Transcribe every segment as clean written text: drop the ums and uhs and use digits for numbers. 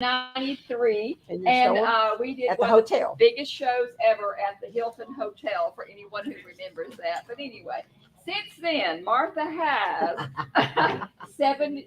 93, in your and store we did at the one of the hotel. biggest shows ever at the Hilton Hotel for anyone who remembers that. But anyway, since then, Martha has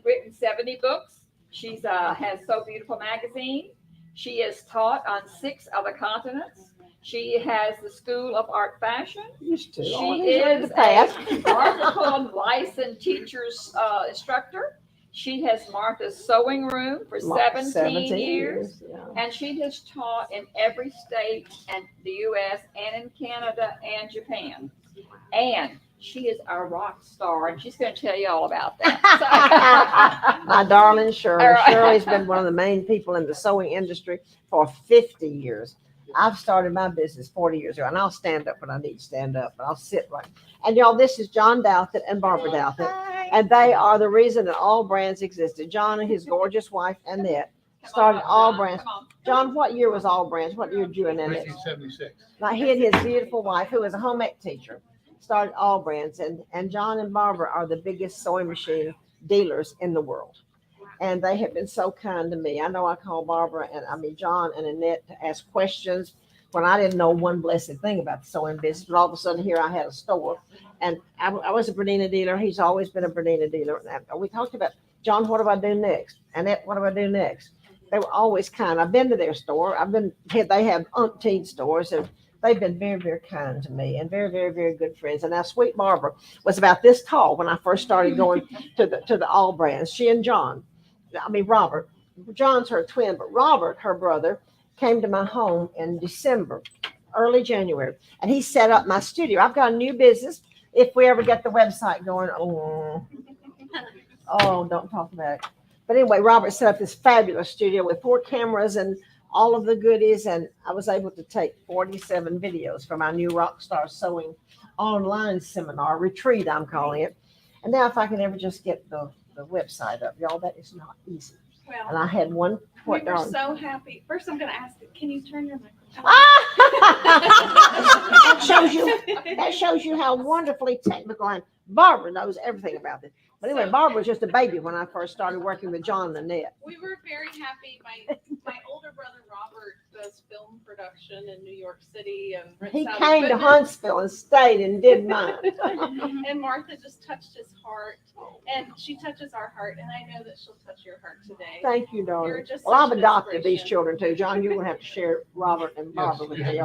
written 70 books. She's has So Beautiful magazine. She has taught on 6 other continents. She has the School of Art Fashion. Used to. She Oh, these are in is the a past. Martha Pullen licensed teacher's instructor. She has Martha's Sewing Room for 17 years, Yeah. and she has taught in every state and the U.S. and in Canada and Japan. And she is our rock star, and she's going to tell you all about that. My darling Shirley. All right. Shirley's been one of the main people in the sewing industry for 50 years. I've started my business 40 years ago, and I'll stand up when I need to stand up, but I'll sit right. And y'all, this is John Douthit and Barbara Douthit, and they are the reason that all brands existed. John and his gorgeous wife Annette started all brands. John, what year was all brands? What year did you and Annette? 1976. Now, he and his beautiful wife, who is a home ec teacher, started all brands, and John and Barbara are the biggest sewing machine dealers in the world. And they have been so kind to me. I know I called Barbara John and Annette to ask questions when I didn't know one blessed thing about the sewing business. But all of a sudden here I had a store, and I was a Bernina dealer. He's always been a Bernina dealer. And we talked about, John, what do I do next? Annette, what do I do next? They were always kind. I've been to their store. They have umpteen stores, and they've been very, very kind to me and very, very, very good friends. And now sweet Barbara was about this tall when I first started going to the all brands. She and Robert, John's her twin, but Robert, her brother, came to my home in December, early January, and he set up my studio. I've got a new business. If we ever get the website going, don't talk about it. But anyway, Robert set up this fabulous studio with 4 cameras and all of the goodies, and I was able to take 47 videos from our new Rockstar Sewing online seminar retreat, I'm calling it. And now if I can ever just get the website up, y'all, that is not easy. Well, and I had one. we were so happy. First, I'm going to ask you, can you turn your microphone? That shows you how wonderfully technical, and Barbara knows everything about this. But anyway, Barbara was just a baby when I first started working with John and Annette. We were very happy. My older brother Robert does film production in New York City, and he came to Huntsville and stayed and did mine. And Martha just touched his heart, and she touches our heart, and I know that she'll touch your heart today. Thank you, darling. You're just Well, I've such an adopted these inspiration. children too. John, you're gonna have to share Robert and Barbara with me.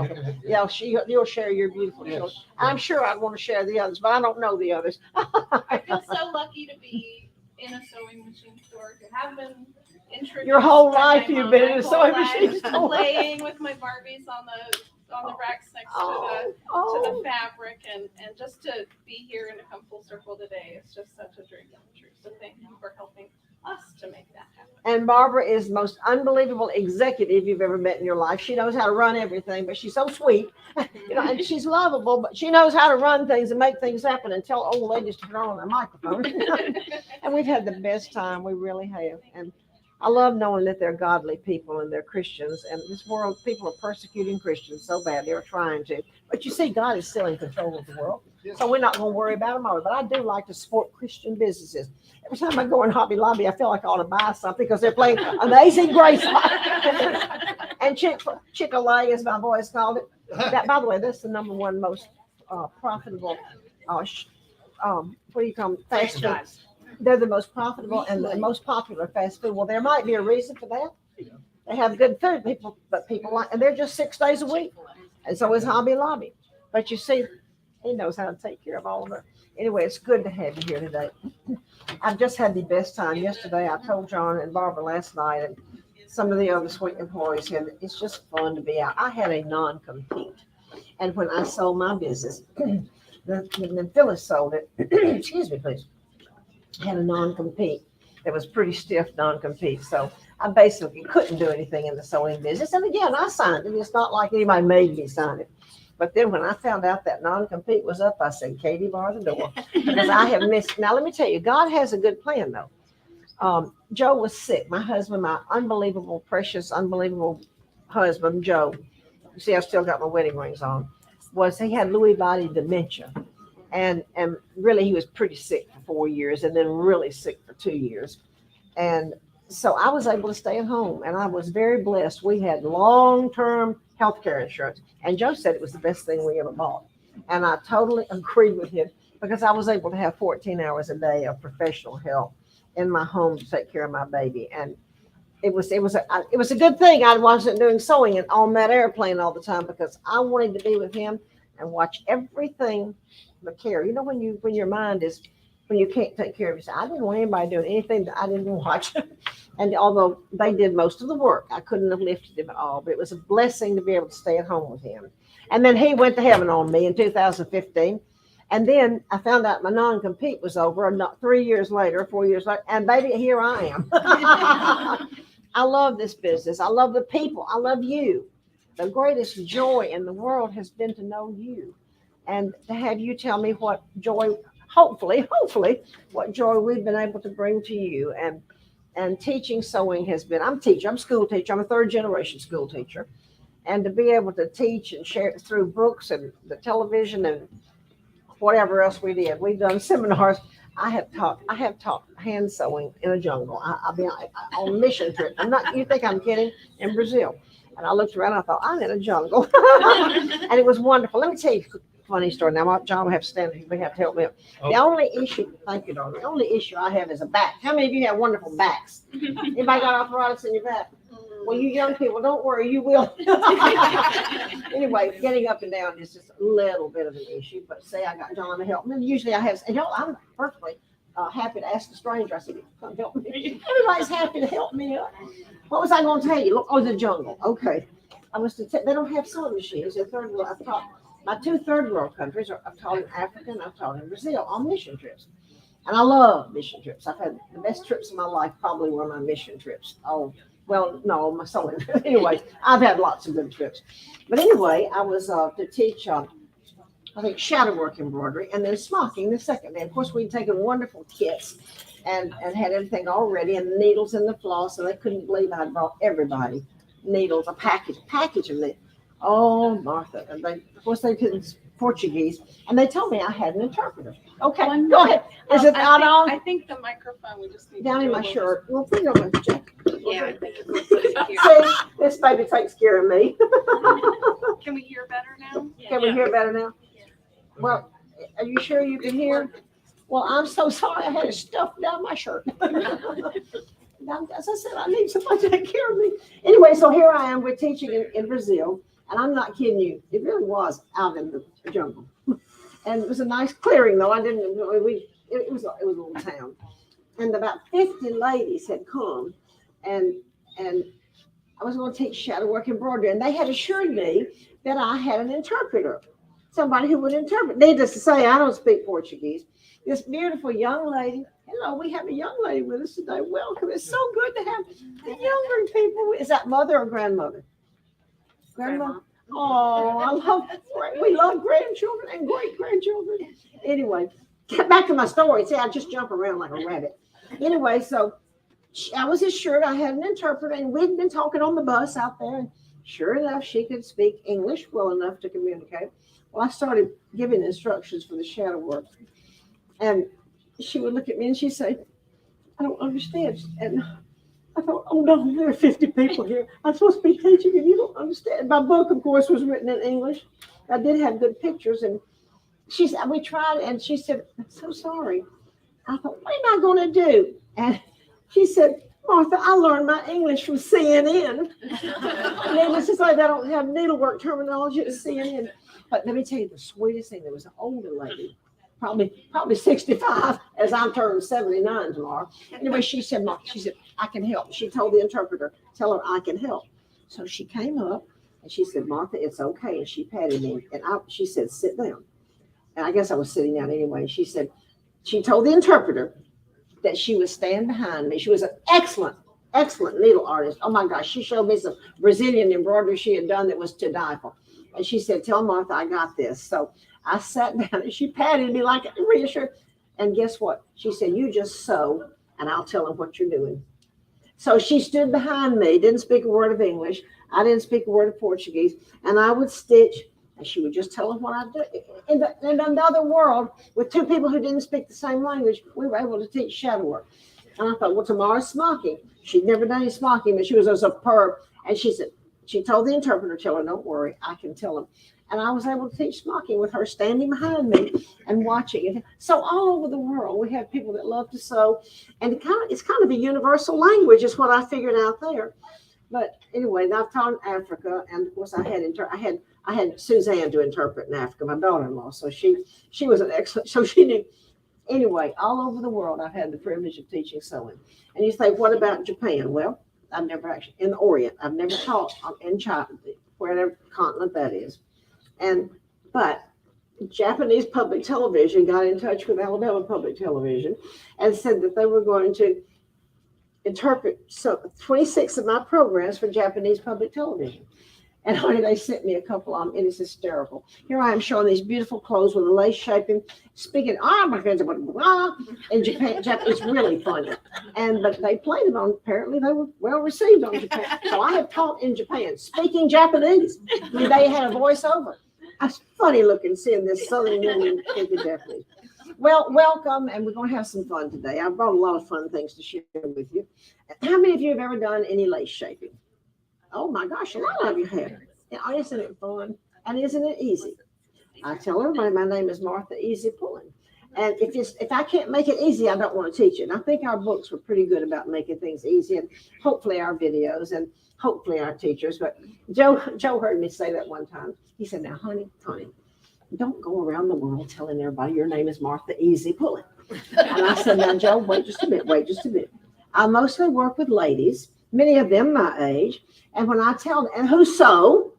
Yeah, you'll share your beautiful children. I'm sure I'd want to share the others, but I don't know the others. I feel so lucky to be in a sewing machine store, to have been introduced. Your whole by my life you've mom, been my in a whole sewing life, machine store. playing with my Barbies on the racks next to the fabric, and just to be here and to come full circle today, it's just such a dream come true. So thank you for helping us to make that happen. And Barbara is the most unbelievable executive you've ever met in your life. She knows how to run everything, but she's so sweet, and she's lovable, but she knows how to run things and make things happen and tell old ladies to turn on their microphone. And we've had the best time. We really have. And I love knowing that they're godly people and they're Christians. And this world, people are persecuting Christians so bad. They're trying to. But you see, God is still in control of the world. So we're not going to worry about them all. But I do like to support Christian businesses. Every time I go in Hobby Lobby, I feel like I ought to buy something because they're playing Amazing Grace. And Chick-fil-A, as my boys called it. That, by the way, that's the #1 most profitable, what do you call them, fast food. They're the most profitable and the most popular fast food. Well, there might be a reason for that. They have good food, but people like, and they're just 6 days a week. And so is Hobby Lobby. But you see, he knows how to take care of all of it. Anyway, it's good to have you here today. I've just had the best time. Yesterday, I told John and Barbara last night, and some of the other sweet employees here, it's just fun to be out. I had a non-compete. And when I sold my business, then Phyllis sold it. Excuse me, please. I had a non-compete. It was pretty stiff non-compete. So I basically couldn't do anything in the sewing business. And again, I signed it. It's not like anybody made me sign it. But then when I found out that non-compete was up, I said, Katie, bar the door. Because I have missed. Now, let me tell you, God has a good plan, though. Joe was sick. My husband, my unbelievable, precious, unbelievable husband, Joe, you see, I've still got my wedding rings on, he had Lewy body dementia. And really, he was pretty sick for 4 years and then really sick for 2 years. And so I was able to stay at home, and I was very blessed. We had long-term health care insurance, and Joe said it was the best thing we ever bought. And I totally agreed with him because I was able to have 14 hours a day of professional help in my home to take care of my baby. And it was a good thing I wasn't doing sewing and on that airplane all the time because I wanted to be with him and watch everything but care. You know, when your mind is when you can't take care of yourself. I didn't want anybody doing anything that I didn't watch. And although they did most of the work, I couldn't have lifted him at all. But it was a blessing to be able to stay at home with him. And then he went to heaven on me in 2015. And then I found out my non-compete was over, not 3 years later, 4 years later, and baby, here I am. I love this business. I love the people. I love you. The greatest joy in the world has been to know you and to have you tell me what joy, hopefully, what joy we've been able to bring to you. And teaching sewing has been, I'm a school teacher. I'm a third generation school teacher. And to be able to teach and share it through books and the television and whatever else we did. We've done seminars. I have taught hand sewing in a jungle. I've been on a mission trip. You think I'm kidding? In Brazil. And I looked around, I thought, I'm in a jungle. And it was wonderful. Let me tell you a funny story. Now, John will have to stand here. We have to help me up. Oh. The only issue, thank you, darling. The only issue I have is a back. How many of you have wonderful backs? Anybody got arthritis in your back? Well, you young people, don't worry, you will. Anyway, getting up and down is just a little bit of an issue. But say I got John to help me. Usually I have, and I'm perfectly happy to ask a stranger. I said, come help me. Everybody's happy to help me up. What was I going to tell you? Look, the jungle. Okay. They don't have sewing machines in third world. I've taught my 2 third world countries. I've taught in Africa and I've taught in Brazil on mission trips. And I love mission trips. I've had the best trips of my life probably were my mission trips. Oh, well, no, my sewing. Anyway, I've had lots of good trips. But anyway, I was to teach, I think, shadow work embroidery and then smocking the second day. Of course, we'd taken wonderful kits and had everything all ready and the needles and the floss. And they couldn't believe I'd brought everybody needles, a package of them. Oh, Martha. And of course, they couldn't Portuguese. And they told me I had an interpreter. Okay, go ahead. Is it out on? I think the microphone, we just need down in my shirt. Well, put it on my jacket. Yeah, I think it's See, this baby takes care of me. Can we hear better now? Can we hear better now? Yeah. Well, are you sure you can hear? Well, I'm so sorry. I had it stuffed down my shirt. As I said, I need somebody to take care of me. Anyway, so here I am. We're teaching in Brazil. And I'm not kidding you. It really was out in the jungle. And it was a nice clearing, though. It was a little town. And about 50 ladies had come. And I was going to teach shadow work embroidery. And they had assured me that I had an interpreter, somebody who would interpret. Needless to say, I don't speak Portuguese. This beautiful young lady. Hello, we have a young lady with us today. Welcome. It's so good to have the younger people. Is that mother or grandmother? Grandma. Oh, we love grandchildren and great grandchildren. Anyway, get back to my story. See, I just jump around like a rabbit. Anyway, so I was assured I had an interpreter, and we'd been talking on the bus out there. And sure enough, she could speak English well enough to communicate. Well, I started giving instructions for the shadow work, and she would look at me and she'd say, "I don't understand." And I thought, oh no, there are 50 people here. I'm supposed to be teaching and you don't understand. My book, of course, was written in English. I did have good pictures. And she said, we tried, and she said, I'm so sorry. I thought, what am I going to do? And she said, Martha, I learned my English from CNN. Needless to say, they don't have needlework terminology at CNN. But let me tell you the sweetest thing. There was an older lady, probably 65, as I'm turning 79 tomorrow. Anyway, she said, I can help. She told the interpreter, tell her I can help. So she came up and she said, Martha, it's okay. And she patted me. And she said, sit down. And I guess I was sitting down anyway. She told the interpreter that she would stand behind me. She was an excellent needle artist. Oh my gosh. She showed me some Brazilian embroidery she had done that was to die for. And she said, tell Martha I got this. So I sat down and she patted me like reassured. And guess what? She said, you just sew and I'll tell them what you're doing. So she stood behind me, didn't speak a word of English. I didn't speak a word of Portuguese. And I would stitch and she would just tell them what I do. In another world, with 2 people who didn't speak the same language, we were able to teach shadow work. And I thought, well, tomorrow's smocking. She'd never done any smocking, but she was a superb. And she said, she told the interpreter, tell her, don't worry, I can tell them. And I was able to teach smocking with her standing behind me and watching it. So all over the world, we have people that love to sew. And it's kind of a universal language is what I figured out there. But anyway, I've taught in Africa. And of course, I had Suzanne to interpret in Africa, my daughter-in-law. So she was an excellent, so she knew. Anyway, all over the world, I've had the privilege of teaching sewing. And you say, what about Japan? Well, I've never actually, in the Orient, I've never taught in China, wherever continent that is. But Japanese public television got in touch with Alabama public television and said that they were going to interpret 26 of my programs for Japanese public television. And honey, they sent me a couple of them. It is hysterical. Here I am showing these beautiful clothes with a lace shaping, speaking in Japan. It's really funny. But they played them on, apparently they were well received on Japan. So I have taught in Japan, speaking Japanese. They had a voiceover. It's funny looking seeing this Southern woman speaking Japanese. Well, welcome, and we're going to have some fun today. I brought a lot of fun things to share with you. How many of you have ever done any lace shaping? Oh my gosh, a lot of you have. Isn't it fun? And isn't it easy? I tell everybody my name is Martha Easy Pullen. And if I can't make it easy, I don't want to teach it. And I think our books were pretty good about making things easy, and hopefully our videos and hopefully our teachers. But Joe heard me say that one time. He said, now, honey, don't go around the world telling everybody your name is Martha Easy Pullen. And I said, now, Joe, wait just a bit. I mostly work with ladies, many of them my age. And when I tell them, and who sew,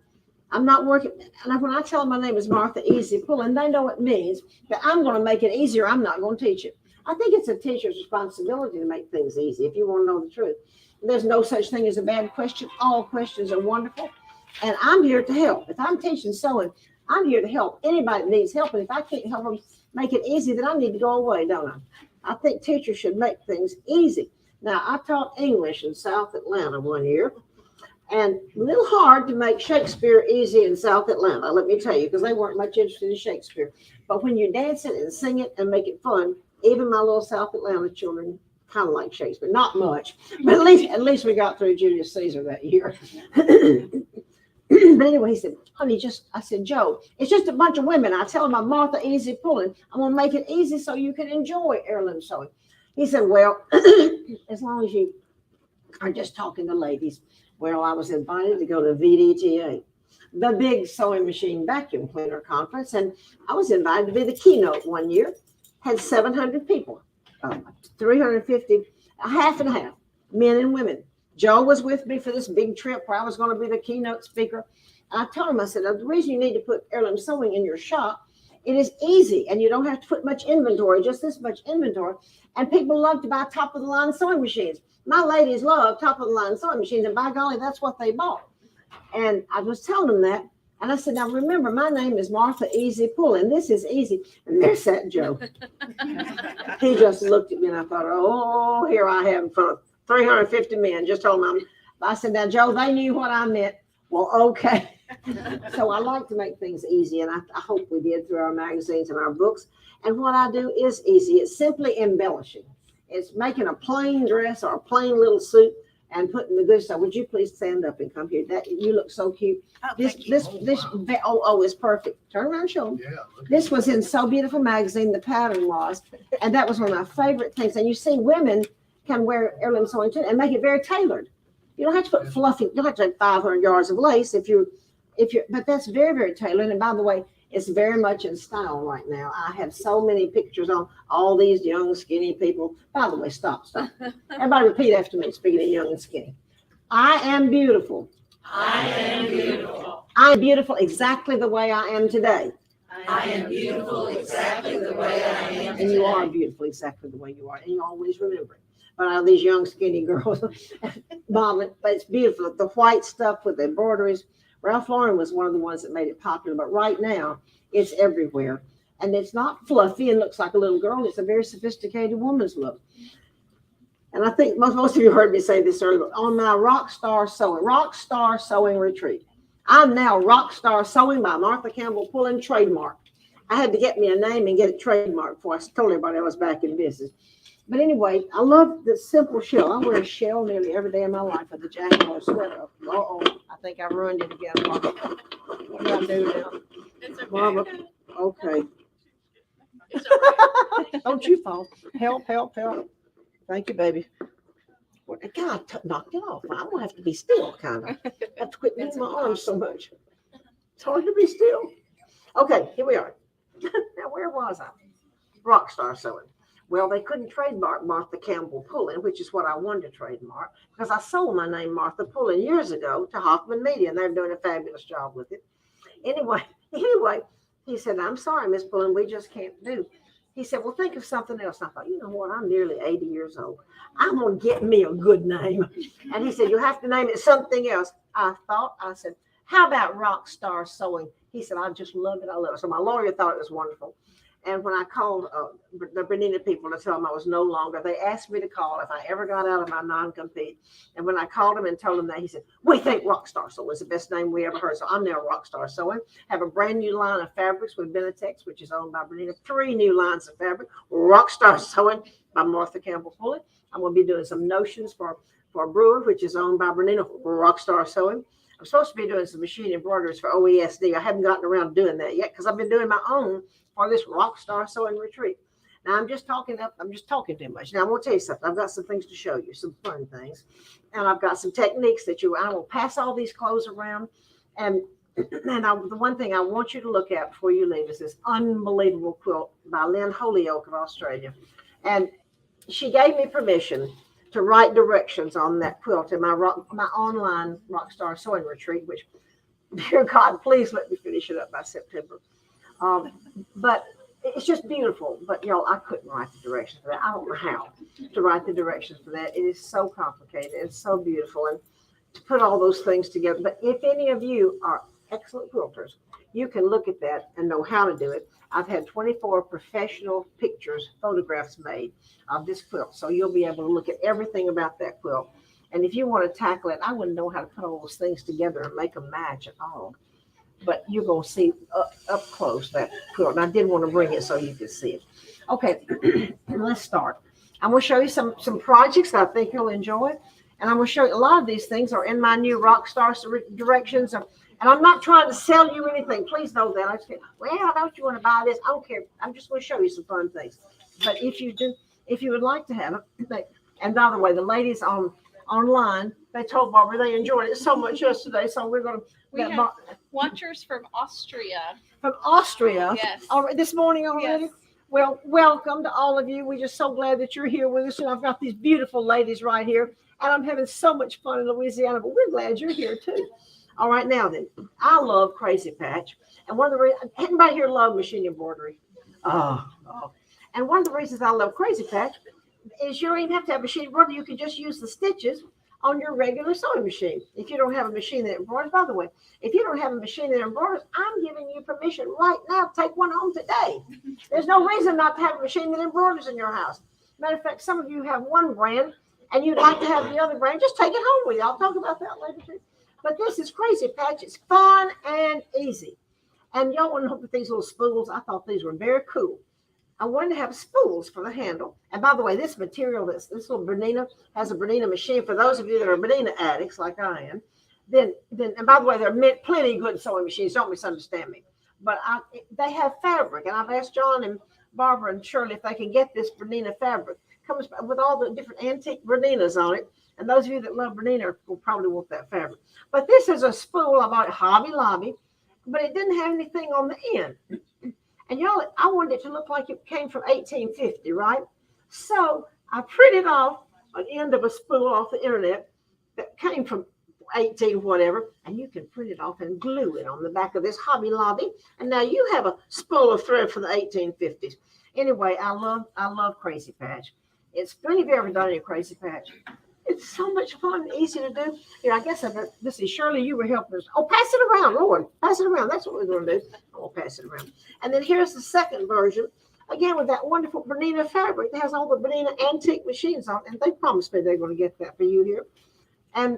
I'm not working. And when I tell them my name is Martha Easy Pullen, they know it means that I'm going to make it easier. I'm not going to teach it. I think it's a teacher's responsibility to make things easy, if you want to know the truth. There's no such thing as a bad question. All questions are wonderful. And I'm here to help. If I'm teaching sewing, I'm here to help anybody that needs help. And if I can't help them make it easy, then I need to go away, don't I? I think teachers should make things easy. Now, I taught English in South Atlanta one year. And a little hard to make Shakespeare easy in South Atlanta, let me tell you, because they weren't much interested in Shakespeare. But when you dance it and sing it and make it fun, even my little South Atlanta children kind of like Shakespeare. Not much, but at least we got through Julius Caesar that year. But anyway, he said, honey, I said, Joe, it's just a bunch of women. I tell them I'm Martha Easy Pullen. I'm going to make it easy so you can enjoy heirloom sewing. He said, well, as long as you are just talking to ladies. Well, I was invited to go to VDTA, the big sewing machine vacuum cleaner conference, and I was invited to be the keynote one year. Had 700 people, 350, half and half, men and women. Joe was with me for this big trip where I was going to be the keynote speaker. And I told him, I said, the reason you need to put heirloom sewing in your shop, it is easy, and you don't have to put much inventory, just this much inventory. And people love to buy top-of-the-line sewing machines. My ladies love top-of-the-line sewing machines, and by golly, that's what they bought. And I was telling them that, and I said, now remember, my name is Martha Easy Pullen. This is easy. And there sat Joe. He just looked at me, and I thought, oh, here I am in front of 350 men. Just told them, I said, now, Joe, they knew what I meant. Well, okay. So I like to make things easy, and I hope we did through our magazines and our books. And what I do is easy. It's simply embellishing. It's making a plain dress or a plain little suit and putting the good stuff. Would you please stand up and come here? You look so cute. Oh, This is perfect. Turn around and show them. Yeah. This was in So Beautiful magazine. The pattern was, and that was one of my favorite things. And you see, women can wear heirloom sewing too and make it very tailored. You don't have to put fluffy. You don't have to have 500 yards of lace but that's very, very tailored. And by the way, it's very much in style right now. I have so many pictures on all these young, skinny people. By the way, stop. Everybody repeat after me, speaking of young and skinny. I am beautiful. I am beautiful. I am beautiful exactly the way I am today. I am beautiful exactly the way I am. And you are beautiful exactly the way you are. And you always remember it. But all these young, skinny girls, modeling, but it's beautiful. The white stuff with the embroideries. Ralph Lauren was one of the ones that made it popular, but right now it's everywhere. And it's not fluffy and looks like a little girl. It's a very sophisticated woman's look. And I think most of you heard me say this earlier, on my Rockstar Sewing Retreat. I'm now Rockstar Sewing by Martha Campbell Pullen trademark. I had to get me a name and get it trademarked before I told everybody I was back in business. But anyway, I love the simple shell. I wear a shell nearly every day of my life with a jacket or a sweater. Uh-oh, I think I ruined it again. Barbara. What do I do now? It's okay. Barbara, okay. It's all right. Don't you fall. Help, help, help. Thank you, baby. Well, God, knocked it off. I'm going to have to be still, kind of. I have to quit moving my arms so much. It's hard to be still. Okay, here we are. Now, where was I? Rockstar Sewing. Well, they couldn't trademark Martha Campbell Pullen, which is what I wanted to trademark, because I sold my name Martha Pullen years ago to Hoffman Media, and they're doing a fabulous job with it. Anyway, he said, I'm sorry, Miss Pullen, we just can't do. He said, well, think of something else. And I thought, you know what? I'm nearly 80 years old. I'm going to get me a good name. And he said, you have to name it something else. I said, how about Rockstar Sewing? He said, I just love it. I love it. So my lawyer thought it was wonderful. And when I called the Bernina people to tell them I was no longer, they asked me to call if I ever got out of my non-compete. And when I called him and told him that, he said, we think Rockstar Sewing is the best name we ever heard. So I'm now Rockstar Sewing. Have a brand new line of fabrics with Benitex, which is owned by Bernina. 3 new lines of fabric. Rockstar Sewing by Martha Campbell Pullen. I'm going to be doing some notions for Brewer, which is owned by Bernina. Rockstar Sewing. I'm supposed to be doing some machine embroideries for OESD. I haven't gotten around to doing that yet because I've been doing my own for this Rockstar Sewing retreat. Now I'm just talking too much. Now I'm going to tell you something. I've got some things to show you, some fun things. And I've got some techniques that I will pass all these clothes around. And the one thing I want you to look at before you leave is this unbelievable quilt by Lynn Holyoke of Australia. And she gave me permission to write directions on that quilt in my online Rockstar Sewing retreat, which, dear God, please let me finish it up by September. But it's just beautiful. But, y'all, I couldn't write the directions for that. I don't know how to write the directions for that. It is so complicated. It's so beautiful. And to put all those things together. But if any of you are excellent quilters, you can look at that and know how to do it. I've had 24 professional photographs made of this quilt. So you'll be able to look at everything about that quilt. And if you want to tackle it, I wouldn't know how to put all those things together and make them match at all. But you're going to see up close that quilt. And I did want to bring it so you could see it. Okay, let's start. I'm going to show you some projects that I think you'll enjoy. And I'm going to show you a lot of these things are in my new Rockstar directions. And I'm not trying to sell you anything. Please know that. I just say, well, don't you want to buy this? I don't care. I'm just going to show you some fun things. But if you would like to have it, and by the way, the ladies online, they told Barbara they enjoyed it so much yesterday. So we have watchers from Austria. From Austria? Yes. This morning already? Yes. Well, welcome to all of you. We're just so glad that you're here with us. And I've got these beautiful ladies right here. And I'm having so much fun in Louisiana, but we're glad you're here too. All right, now then, I love Crazy Patch. And one of the reasons, anybody here love machine embroidery? Oh. And one of the reasons I love Crazy Patch is you don't even have to have machine embroidery. You can just use the stitches on your regular sewing machine. If you don't have a machine that embroiders, by the way, if you don't have a machine that embroiders, I'm giving you permission right now to take one home today. There's no reason not to have a machine that embroiders in your house. Matter of fact, some of you have one brand and you'd like to have the other brand. Just take it home with you. I'll talk about that later too. But this is Crazy Patch. It's fun and easy. And y'all want to look at these little spools. I thought these were very cool. I wanted to have spools for the handle. And by the way, this material, this little Bernina has a Bernina machine. For those of you that are Bernina addicts like I am, then and by the way, there are plenty good sewing machines. Don't misunderstand me. But they have fabric. And I've asked John and Barbara and Shirley if they can get this Bernina fabric. It comes with all the different antique Berninas on it. And those of you that love Bernina will probably want that fabric. But this is a spool I bought at Hobby Lobby, but it didn't have anything on the end. And y'all, I wanted it to look like it came from 1850, right? So I printed off an end of a spool off the internet that came from 18 whatever, and you can print it off and glue it on the back of this Hobby Lobby. And now you have a spool of thread from the 1850s. Anyway, I love Crazy Patch. When have you ever done any Crazy Patch? It's so much fun and easy to do. I guess this is Shirley, you were helping us. Oh, pass it around, Lord. Pass it around. That's what we're going to do. I'll pass it around. And then here's the second version. Again, with that wonderful Bernina fabric. It has all the Bernina antique machines on it. And they promised me they're going to get that for you here. And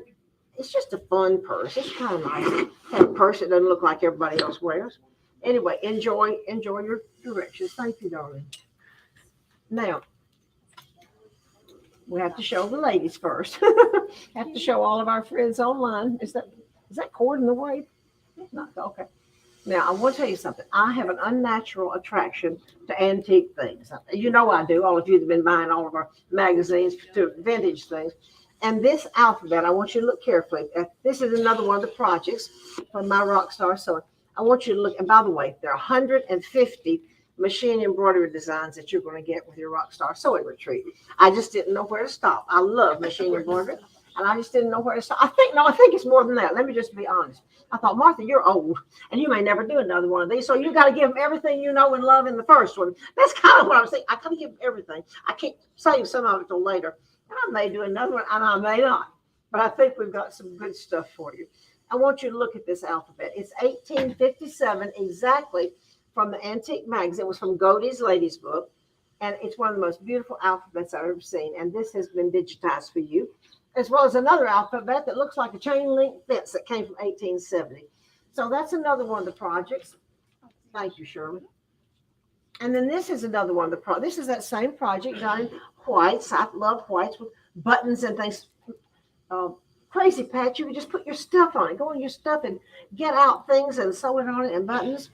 it's just a fun purse. It's kind of nice to have a purse that doesn't look like everybody else wears. Anyway, enjoy your directions. Thank you, darling. Now, We have to show the ladies first. Have to show all of our friends online. Is that cord in the way? Not okay. Now I want to tell you something. I have an unnatural attraction to antique things. You know I do. All of you have been buying all of our magazines to vintage things. And this alphabet, I want you to look carefully. This is another one of the projects from my Rockstar Sewing. I want you to look. And by the way, there are 150 machine embroidery designs that you're going to get with your Rockstar Sewing Retreat. I just didn't know where to stop. I love machine embroidery, and I just didn't know where to stop. I think it's more than that. Let me just be honest. I thought, Martha, you're old, and you may never do another one of these, so you got to give them everything you know and love in the first one. That's kind of what I'm saying. I got to give them everything. I can't save some of it till later. And I may do another one, and I may not. But I think we've got some good stuff for you. I want you to look at this alphabet. It's 1857 exactly from the Antique Magazine. It was from Godey's Ladies Book. And it's one of the most beautiful alphabets I've ever seen. And this has been digitized for you, as well as another alphabet that looks like a chain link fence that came from 1870. So that's another one of the projects. Thank you, Shirley. And then this is another one of the projects. This is that same project done in whites. I love whites with buttons and things. Crazy Pat, you can just put your stuff on it. Go on your stuff and get out things and sew it on it and buttons.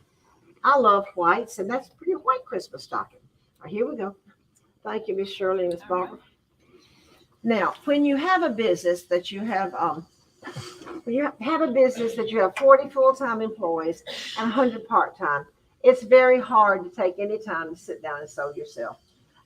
I love whites, and that's a pretty white Christmas stocking. All right, here we go. Thank you, Miss Shirley and Miss Barbara. Now, when you have a business that you have, when you have a business that you have 40 full-time employees and 100 part-time, it's very hard to take any time to sit down and sew yourself.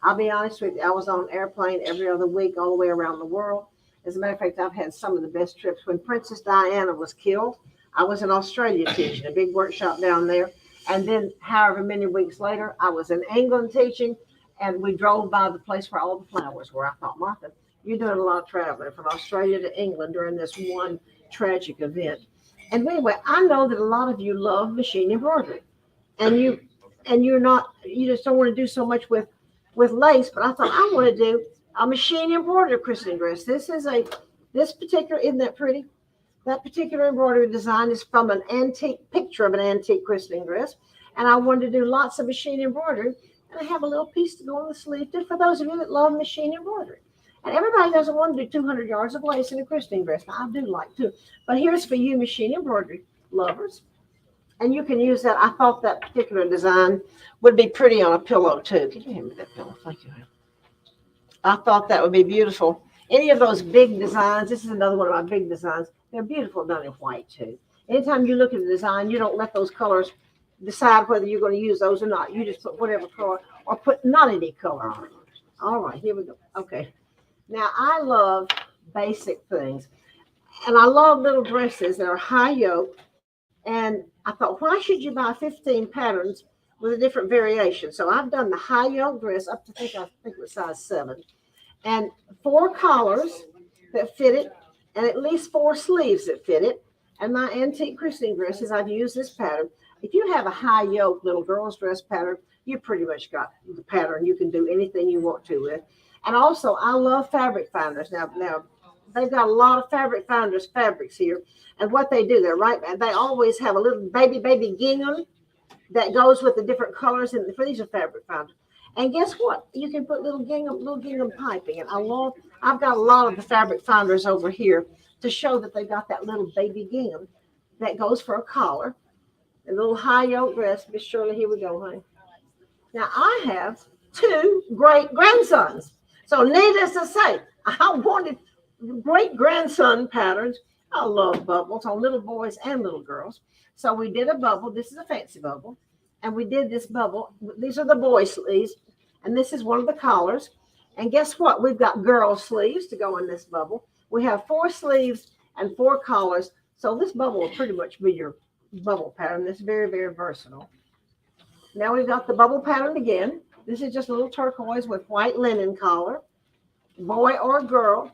I'll be honest with you. I was on an airplane every other week all the way around the world. As a matter of fact, I've had some of the best trips. When Princess Diana was killed, I was in Australia teaching a big workshop down there. And then however many weeks later, I was in England teaching, and we drove by the place where all the flowers were. I thought, Martha, you're doing a lot of traveling from Australia to England during this one tragic event. And anyway, I know that a lot of you love machine embroidery, and you just don't want to do so much with lace. But I thought I want to do a machine embroidered christening dress. This particular, isn't that pretty? That particular embroidery design is from an antique picture of an antique christening dress. And I wanted to do lots of machine embroidery. And I have a little piece to go on the sleeve too for those of you that love machine embroidery. And everybody doesn't want to do 200 yards of lace in a christening dress. Now, I do like to. But here's for you machine embroidery lovers. And you can use that. I thought that particular design would be pretty on a pillow too. Can you hand me that pillow? Thank you. I thought that would be beautiful. Any of those big designs, this is another one of my big designs. They're beautiful done in white too. Anytime you look at the design, you don't let those colors decide whether you're going to use those or not. You just put whatever color or put not any color on it. All right, here we go. Okay. Now, I love basic things. And I love little dresses that are high yoke. And I thought, why should you buy 15 patterns with a different variation? So I've done the high yoke dress up to I think it was size 7. And 4 collars that fit it, and at least 4 sleeves that fit it. And my antique christening dresses, I've used this pattern. If you have a high yoke little girl's dress pattern, you pretty much got the pattern. You can do anything you want to with. And also, I love fabric finders. Now they've got a lot of fabric finders fabrics here. And what they do, they always have a little baby gingham that goes with the different colors. And these are fabric finders. And guess what? You can put little gingham piping. And I've got a lot of the fabric finders over here to show that they got that little baby gingham that goes for a collar. A little high yoke dress. Miss Shirley, here we go, honey. Now, I have 2 great grandsons. So needless to say, I wanted great grandson patterns. I love bubbles on little boys and little girls. So we did a bubble. This is a fancy bubble. And we did this bubble. These are the boy sleeves. And this is one of the collars. And guess what? We've got girl sleeves to go in this bubble. We have 4 sleeves and 4 collars. So this bubble will pretty much be your bubble pattern. It's very, very versatile. Now we've got the bubble pattern again. This is just a little turquoise with white linen collar. Boy or girl.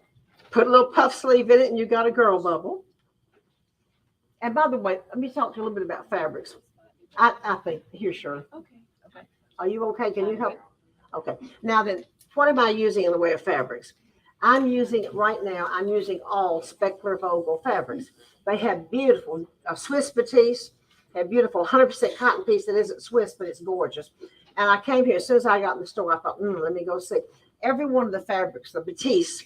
Put a little puff sleeve in it and you got a girl bubble. And by the way, let me talk to you a little bit about fabrics. I think, here, Shirley. Okay. Are you okay? Can you help? Okay. Now then, what am I using in the way of fabrics? I'm using all Speckler Vogel fabrics. They have beautiful Swiss batiste, have beautiful 100% cotton piece that isn't Swiss, but it's gorgeous. And I came here, as soon as I got in the store, I thought, let me go see. every one of the fabrics, the batiste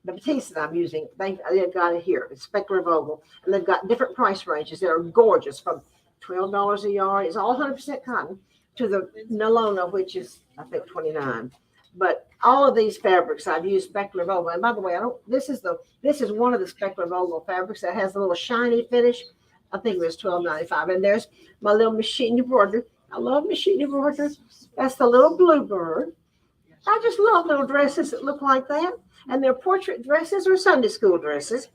that I'm using, they've got it here. It's specular vogal, and they've got different price ranges that are gorgeous, from $12 a yard. It's all 100% cotton, to the Nylona, which is I think $29. But all of these fabrics I've used specular vogal. And by the way, this is one of the specular vogal fabrics that has a little shiny finish. I think it was $12.95. And there's my little machine embroidery. I love machine embroidery. That's the little bluebird. I just love little dresses that look like that. And they're portrait dresses or Sunday school dresses.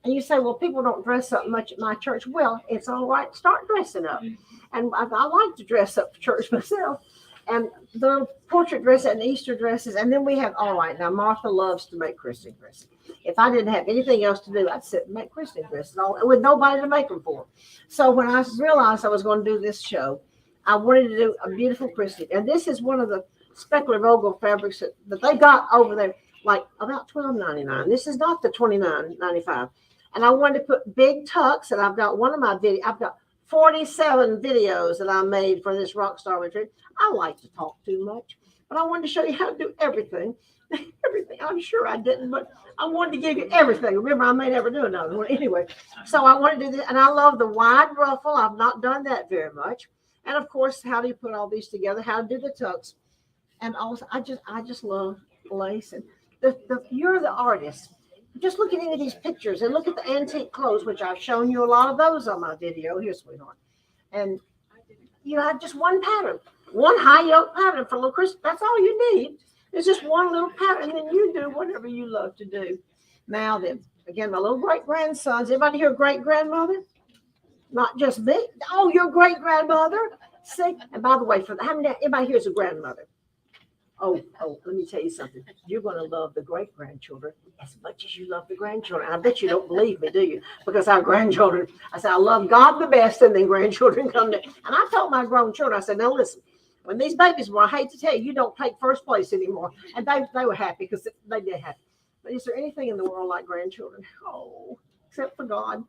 And you say, well, people don't dress up much at my church. Well, it's all right. Start dressing up. And I like to dress up for church myself. And the portrait dresses and Easter dresses. And then we have, all right, now Martha loves to make Christian dresses. If I didn't have anything else to do, I'd sit and make Christian dresses with nobody to make them for. So when I realized I was going to do this show, I wanted to do a beautiful Christian. And this is one of the specular vogal fabrics that they got over there, like about $12.99. This is not the $29.95. And I wanted to put big tucks, and I've got one of my videos. I've got 47 videos that I made for this Rockstar Retreat. I like to talk too much, but I wanted to show you how to do everything. Everything. I'm sure I didn't, but I wanted to give you everything. Remember, I may never do another one anyway. So I wanted to do this, and I love the wide ruffle. I've not done that very much. And of course, how do you put all these together? How to do the tucks? And also, I just love lace. And you're the artist. Just look at any of these pictures and look at the antique clothes, which I've shown you a lot of those on my video. Here, sweetheart. And you have just one pattern, one high yoke pattern for little Chris. That's all you need. It's just one little pattern, and then you do whatever you love to do. Now then, again, my little great-grandsons. Everybody here great-grandmother? Not just me. Oh, your great-grandmother. See? And by the way, everybody here is a grandmother. Oh, let me tell you something. You're going to love the great-grandchildren as much as you love the grandchildren. I bet you don't believe me, do you? Because our grandchildren, I said, I love God the best, and then grandchildren come to. And I told my grown children, I said, now listen, when these babies were, I hate to tell you, you don't take first place anymore. And they were happy because they did happy. But is there anything in the world like grandchildren? Oh, except for God.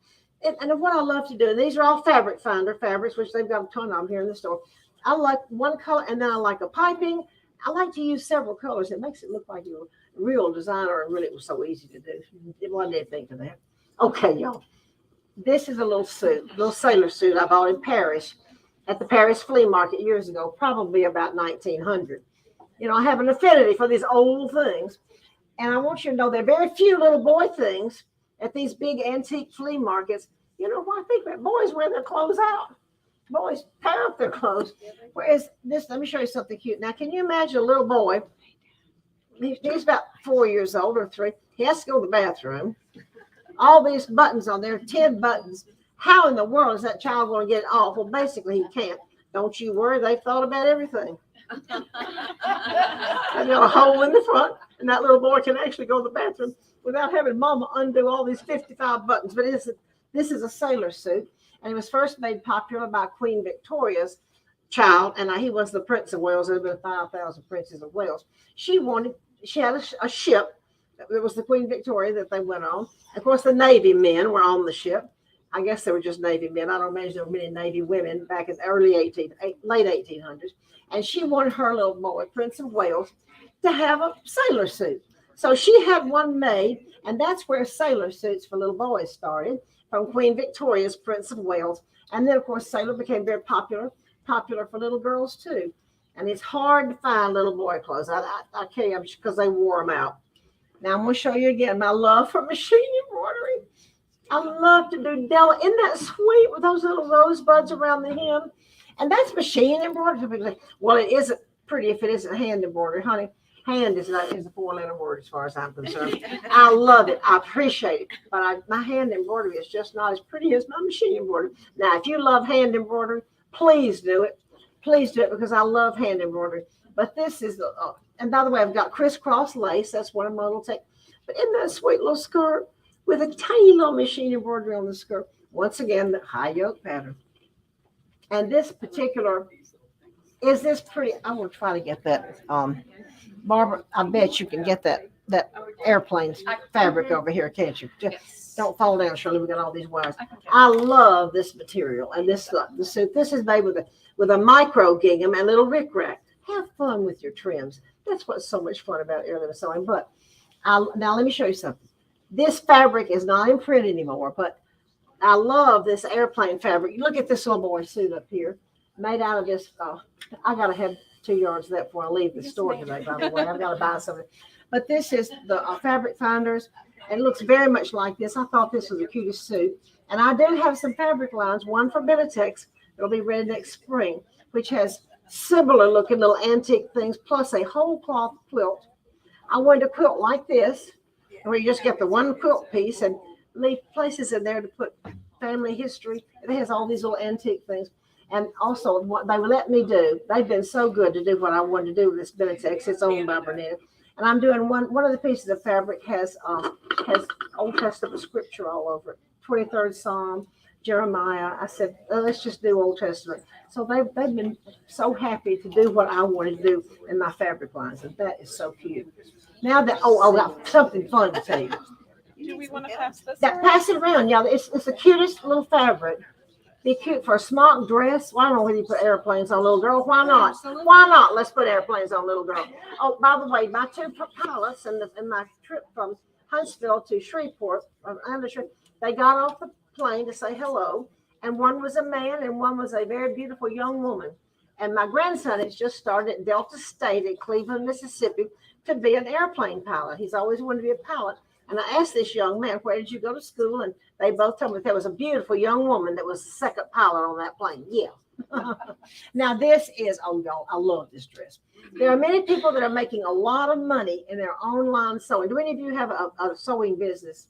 And what I love to do, and these are all fabric finder fabrics, which they've got a ton of them here in the store. I like one color, and then I like a piping. I like to use several colors. It makes it look like you're a real designer, and really it was so easy to do. One day think of that. Okay, y'all. This is a little sailor suit I bought in Paris at the Paris flea market years ago, probably about 1900. You know, I have an affinity for these old things. And I want you to know there are very few little boy things at these big antique flea markets. You know why I think that boys wear their clothes out. Boys tear up their clothes. Whereas this, let me show you something cute. Now, can you imagine a little boy? He's about 4 years old or 3. He has to go to the bathroom. All these buttons on there, 10 buttons. How in the world is that child going to get it off? Well, basically, he can't. Don't you worry. They've thought about everything. They've got a hole in the front, and that little boy can actually go to the bathroom without having mama undo all these 55 buttons. But this is a sailor suit. And it was first made popular by Queen Victoria's child, and he was the Prince of Wales. There have been 5,000 princes of Wales. She had a ship. It was the Queen Victoria that they went on. Of course, the Navy men were on the ship. I guess they were just Navy men. I don't imagine there were many Navy women back in the late 1800s. And she wanted her little boy, Prince of Wales, to have a sailor suit. So she had one made, and that's where sailor suits for little boys started, from Queen Victoria's Prince of Wales. And then, of course, sailor became very popular for little girls, too. And it's hard to find little boy clothes. I can't, because they wore them out. Now, I'm going to show you again my love for machine embroidery. I love to do Della. Isn't that sweet with those little rosebuds around the hem? And that's machine embroidery. Well, it isn't pretty if it isn't hand embroidery, honey. Hand is a 4-letter word as far as I'm concerned. I love it. I appreciate it. But my hand embroidery is just not as pretty as my machine embroidery. Now, if you love hand embroidery, please do it. Please do it, because I love hand embroidery. But this is and by the way, I've got crisscross lace. That's one of my little But isn't that a sweet little skirt with a tiny little machine embroidery on the skirt? Once again, the high yoke pattern. And this particular, is this pretty? I will try to get that. Barbara, I bet you can get that airplane fabric over here, can't you? Just don't fall down, Shirley. We got all these wires. I love this material, and the suit. This is made with a micro gingham and little rickrack. Have fun with your trims. That's what's so much fun about heirloom sewing. But now let me show you something. This fabric is not in print anymore, but I love this airplane fabric. Look at this little boy suit up here, made out of this. I gotta have 2 yards of that before I leave the store today. By the way, I've got to buy something. But this is the fabric finders. It looks very much like this. I thought this was the cutest suit, and I do have some fabric lines. One for Benetech that'll be ready next spring, which has similar looking little antique things, plus a whole cloth quilt. I wanted a quilt like this, where you just get the one quilt piece and leave places in there to put family history. It has all these little antique things. And also what they would let me do, they've been so good to do what I wanted to do with this Benetech. It's owned by Bernina. And I'm doing one of the pieces of fabric has Old Testament scripture all over it. 23rd Psalm, Jeremiah. I said, let's just do Old Testament. So they've been so happy to do what I wanted to do in my fabric lines. And that is so cute. Now that, I got something fun to tell you. Do we want to pass this That around? pass it around, yeah. It's the cutest little fabric. Be cute for a smock dress. Well, I don't know whether you put airplanes on little girl. Why not? Why not? Let's put airplanes on little girl. Oh, by the way, my 2 pilots in my trip from Huntsville to Shreveport, they got off the plane to say hello. And one was a man and one was a very beautiful young woman. And my grandson has just started at Delta State in Cleveland, Mississippi, to be an airplane pilot. He's always wanted to be a pilot. And I asked this young man, where did you go to school? And they both told me there was a beautiful young woman that was the second pilot on that plane. Yeah. Now this is, y'all, I love this dress. There are many people that are making a lot of money in their online sewing. Do any of you have a sewing business?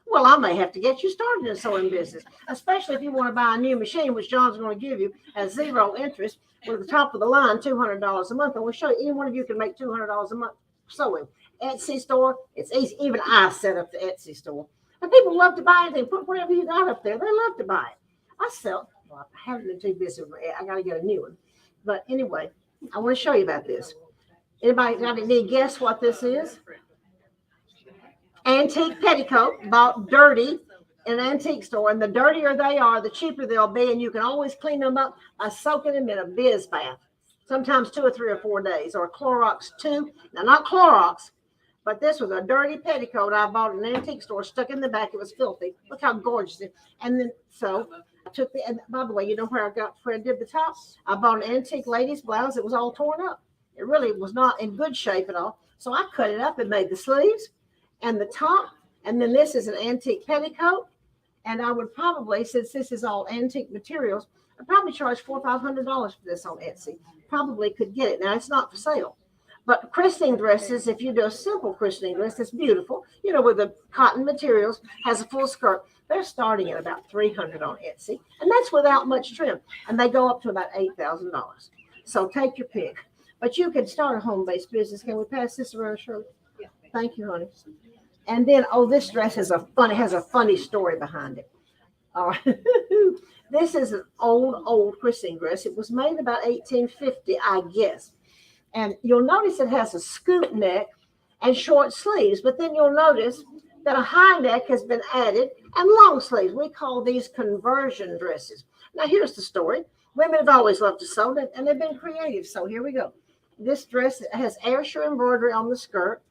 Well, I may have to get you started in a sewing business, especially if you want to buy a new machine, which John's going to give you at 0 interest with the top of the line, $200 a month. And we'll show you, any one of you can make $200 a month sewing. Etsy store, it's easy. Even I set up the Etsy store. And people love to buy anything. Put whatever you got up there. They love to buy it. I sell. Well, I haven't been too busy with I got to get a new one. But anyway, I want to show you about this. Anybody got any guess what this is? Antique petticoat, bought dirty in an antique store. And the dirtier they are, the cheaper they'll be. And you can always clean them up by soaking them in a Biz bath. Sometimes 2 or 3 or 4 days. Or Clorox 2. Now, not Clorox. But this was a dirty petticoat I bought in an antique store, stuck in the back. It was filthy. Look how gorgeous it is. And then, so I took and by the way, you know where I did the top? I bought an antique lady's blouse. It was all torn up. It really was not in good shape at all. So I cut it up and made the sleeves and the top. And then this is an antique petticoat. And I would probably, since this is all antique materials, I'd probably charge $400 or $500 for this on Etsy. Probably could get it. Now, it's not for sale. But christening dresses, if you do a simple christening dress, that's beautiful, with the cotton materials, has a full skirt. They're starting at about $300 on Etsy, and that's without much trim. And they go up to about $8,000. So take your pick. But you can start a home-based business. Can we pass this around, Shirley? Yeah. Thank you, honey. And then, this dress has a funny story behind it. This is an old christening dress. It was made about 1850, I guess. And you'll notice it has a scoop neck and short sleeves, but then you'll notice that a high neck has been added and long sleeves. We call these conversion dresses. Now, here's the story. Women have always loved to sew, and they've been creative. So here we go. This dress has Ayrshire embroidery on the skirt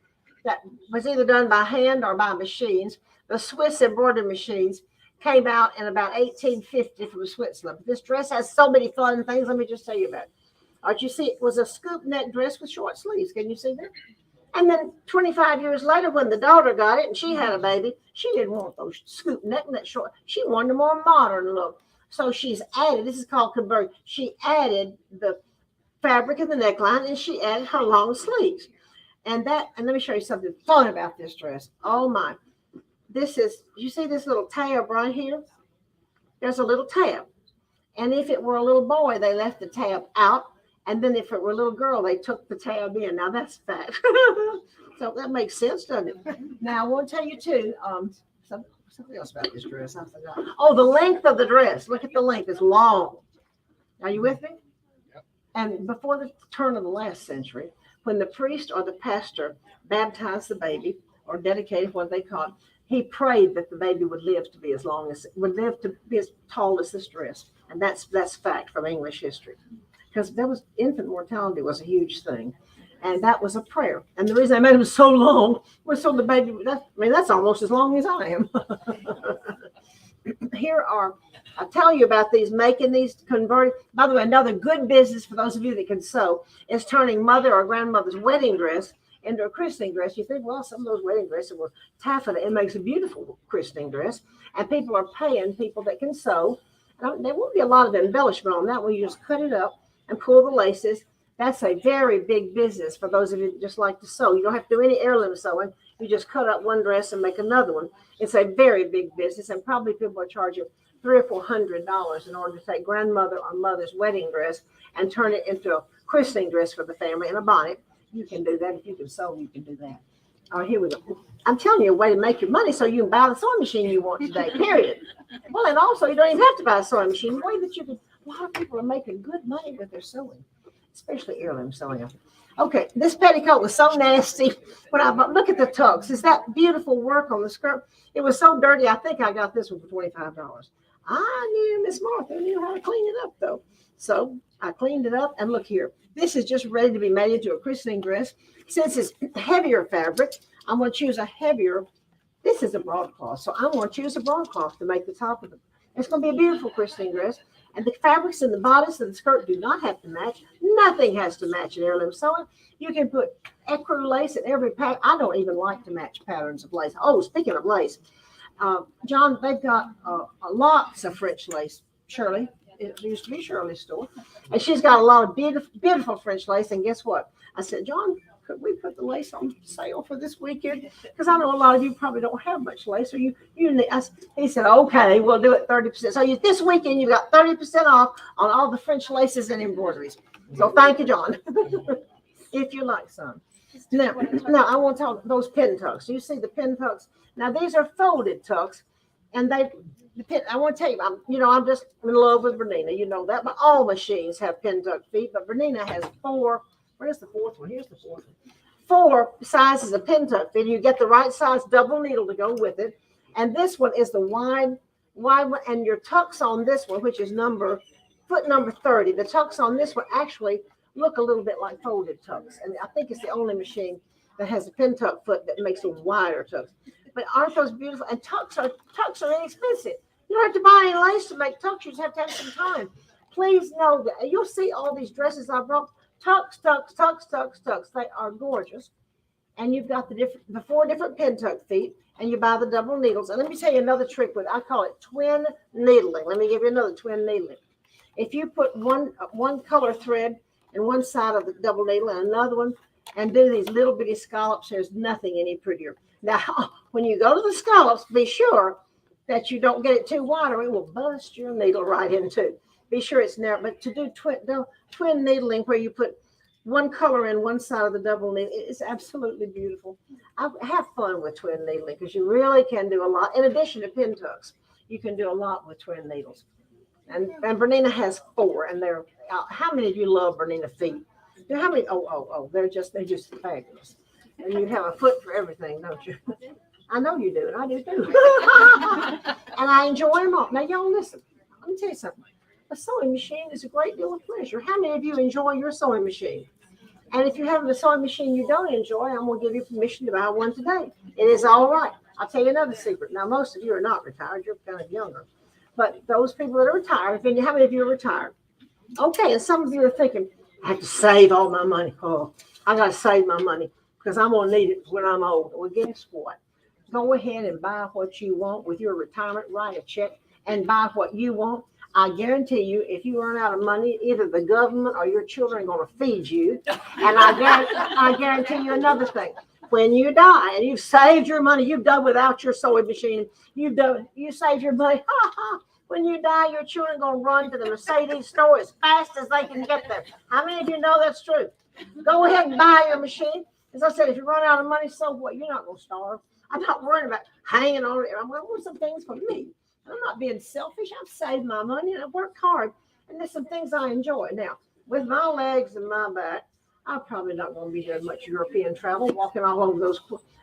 that was either done by hand or by machines. The Swiss embroidery machines came out in about 1850 from Switzerland. This dress has so many fun things. Let me just tell you about it. You see, it was a scoop neck dress with short sleeves. Can you see that? And then 25 years later, when the daughter got it and she had a baby, she didn't want those scoop neck and that short. She wanted a more modern look. So she's added, this is called conversion. She added the fabric in the neckline and she added her long sleeves. And let me show you something fun about this dress. Oh my. You see this little tab right here? There's a little tab. And if it were a little boy, they left the tab out. And then if it were a little girl, they took the tab in. Now that's fact. So that makes sense, doesn't it? Now I want to tell you too, something else about this dress. I forgot. Oh, the length of the dress. Look at the length. It's long. Are you with me? Yep. And before the turn of the last century, when the priest or the pastor baptized the baby or dedicated what they called, he prayed that the baby would live to be as tall as this dress. And that's fact from English history. Because infant mortality was a huge thing. And that was a prayer. And the reason I made them so long was so the baby, that's almost as long as I am. Here are, I'll tell you about these, making these converting. By the way, another good business for those of you that can sew is turning mother or grandmother's wedding dress into a christening dress. You think, well, some of those wedding dresses were taffeta. It makes a beautiful christening dress. And people are paying people that can sew. There won't be a lot of embellishment on that one. You just cut it up and pull the laces. That's a very big business for those of you that just like to sew. You don't have to do any heirloom sewing. You just cut up one dress and make another one. It's a very big business, and probably people are charging $300 or $400 in order to take grandmother or mother's wedding dress and turn it into a christening dress for the family and a bonnet. You can do that. If you can sew, you can do that. All right, here we go. I'm telling you a way to make your money so you can buy the sewing machine you want today, period. Well, and also you don't even have to buy a sewing machine. The way that you can, a lot of people are making good money with their sewing, especially heirloom sewing. Okay, this petticoat was so nasty. When I look at the tucks, is that beautiful work on the skirt? It was so dirty. I think I got this one for $25. I knew Miss Martha knew how to clean it up, though. So I cleaned it up, and look here. This is just ready to be made into a christening dress. Since it's heavier fabric, I'm going to choose a heavier. This is a broadcloth, so I'm going to choose a broadcloth to make the top of it. It's going to be a beautiful christening dress. And the fabrics in the bodice and the skirt do not have to match. Nothing has to match in heirloom sewing. You can put ecru lace in every pattern. I don't even like to match patterns of lace. Oh, speaking of lace, John, they've got lots of French lace. Shirley, it used to be Shirley's store. And she's got a lot of beautiful, beautiful French lace. And guess what? I said, John, could we put the lace on sale for this weekend? Because I know a lot of you probably don't have much lace. Or you need. He said, okay, we'll do it 30%. So this weekend you got 30% off on all the French laces and embroideries. So thank you, John. If you like some. Now I want to talk those pin tucks. You see the pin tucks. Now these are folded tucks, and I want to tell you, I'm just in love with Bernina. You know that, but all machines have pin tuck feet. But Bernina has 4. Where's the fourth one? Here's the fourth one. 4 sizes of pin tuck feet. You get the right size double needle to go with it. And this one is the wide one. And your tucks on this one, which is foot number 30, the tucks on this one actually look a little bit like folded tucks. And I think it's the only machine that has a pin tuck foot that makes them wider tucks. But aren't those beautiful? And tucks are inexpensive. You don't have to buy any lace to make tucks. You just have to have some time. Please know that you'll see all these dresses I brought. Tucks. They are gorgeous. And you've got the 4 different pin tuck feet, and you buy the double needles. And let me tell you another trick I call it twin needling. Let me give you another twin needling. If you put one color thread in one side of the double needle and another one, and do these little bitty scallops, there's nothing any prettier. Now, when you go to the scallops, be sure that you don't get it too wide or it will bust your needle right in two. Be sure it's narrow, but to do twin needling where you put one color in one side of the double needle, it's absolutely beautiful. I have fun with twin needling because you really can do a lot. In addition to pin tucks, you can do a lot with twin needles. And Bernina has 4, and they're how many of you love Bernina feet? How many? Oh, they're just fabulous. And you have a foot for everything, don't you? I know you do, and I do too. And I enjoy them all. Now, y'all listen. Let me tell you something. A sewing machine is a great deal of pleasure. How many of you enjoy your sewing machine? And if you have a sewing machine you don't enjoy, I'm going to give you permission to buy one today. It is all right. I'll tell you another secret. Now, most of you are not retired. You're kind of younger. But those people that are retired, how many of you are retired? Okay, and some of you are thinking, I have to save all my money. Oh, I got to save my money because I'm going to need it when I'm old. Well, guess what? Go ahead and buy what you want with your retirement. Write a check and buy what you want. I guarantee you, if you run out of money, either the government or your children are going to feed you. And I guarantee you another thing. When you die and you've saved your money, you've done without your sewing machine. You saved your money. When you die, your children are going to run to the Mercedes store as fast as they can get there. How many of you know that's true? Go ahead and buy your machine. As I said, if you run out of money, so what? You're not going to starve. I'm not worried about hanging on it. I'm going to want some things for me. I'm not being selfish. I've saved my money and I've worked hard. And there's some things I enjoy. Now, with my legs and my back, I'm probably not going to be doing much European travel, walking all over those,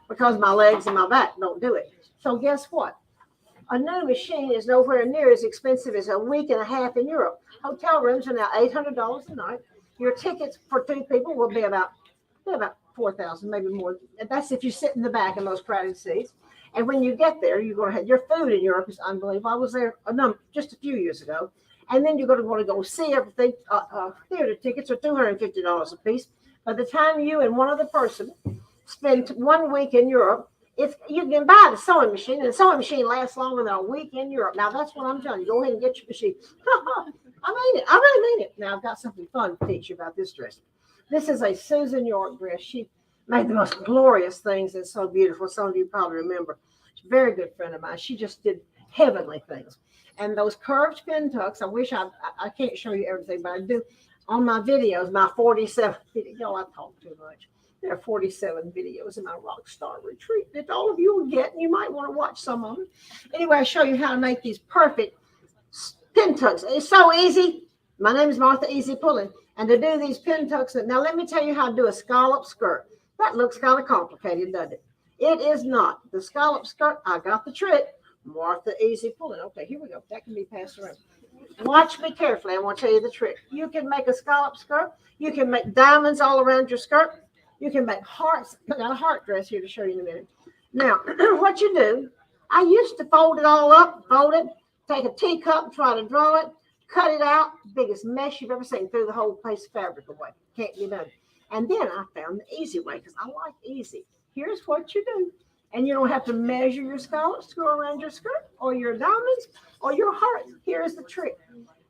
because my legs and my back don't do it. So guess what? A new machine is nowhere near as expensive as a week and a half in Europe. Hotel rooms are now $800 a night. Your tickets for 2 people will be about they're about 4,000, maybe more. That's if you sit in the back in those crowded seats. And when you get there, you're going to have your food in Europe is unbelievable. I was there just a few years ago. And then you're going to want to go see everything. Theater tickets are $250 a piece. By the time you and one other person spend 1 week in Europe, you can buy the sewing machine, and the sewing machine lasts longer than a week in Europe. Now, that's what I'm telling you. Go ahead and get your machine. I mean it. I really mean it. Now, I've got something fun to teach you about this dress. This is a Susan York dress. She made the most glorious things and so beautiful. Some of you probably remember. She's a very good friend of mine. She just did heavenly things. And those curved pin tucks, I wish I can't show you everything, but I do on my videos, my 47 videos. Y'all, I talk too much. There are 47 videos in my rock star retreat that all of you will get, and you might want to watch some of them. Anyway, I show you how to make these perfect pin tucks. It's so easy. My name is Martha Easy Pullen. And to do these pin tucks, now let me tell you how to do a scallop skirt. That looks kind of complicated, doesn't it? It is not. The scallop skirt, I got the trick. Martha Easy Pullen. Okay, here we go. That can be passed around. Watch me carefully. I want to tell you the trick. You can make a scallop skirt. You can make diamonds all around your skirt. You can make hearts. I got a heart dress here to show you in a minute. Now, what you do, I used to fold it all up, fold it, take a teacup, try to draw it, cut it out, biggest mess you've ever seen, threw the whole piece of fabric away. Can't be done. And then I found the easy way because I like easy. Here's what you do. And you don't have to measure your scallops to go around your skirt or your diamonds or your hearts. Here's the trick.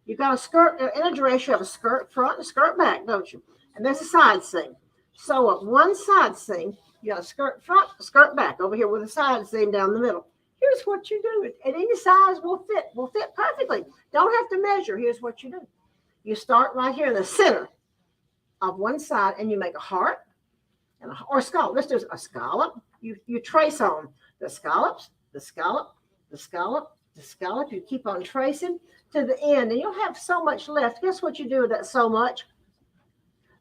You got a skirt in a dress. You have a skirt front and a skirt back, don't you? And there's a side seam. Sew up one side seam. You got a skirt front, a skirt back over here with a side seam down the middle. Here's what you do. At any size will fit perfectly. Don't have to measure. Here's what you do. You start right here in the center of one side and you make a heart or a scallop. Let's do a scallop. You trace on the scallops, the scallop, the scallop, the scallop. You keep on tracing to the end and you'll have so much left. Guess what you do with that so much?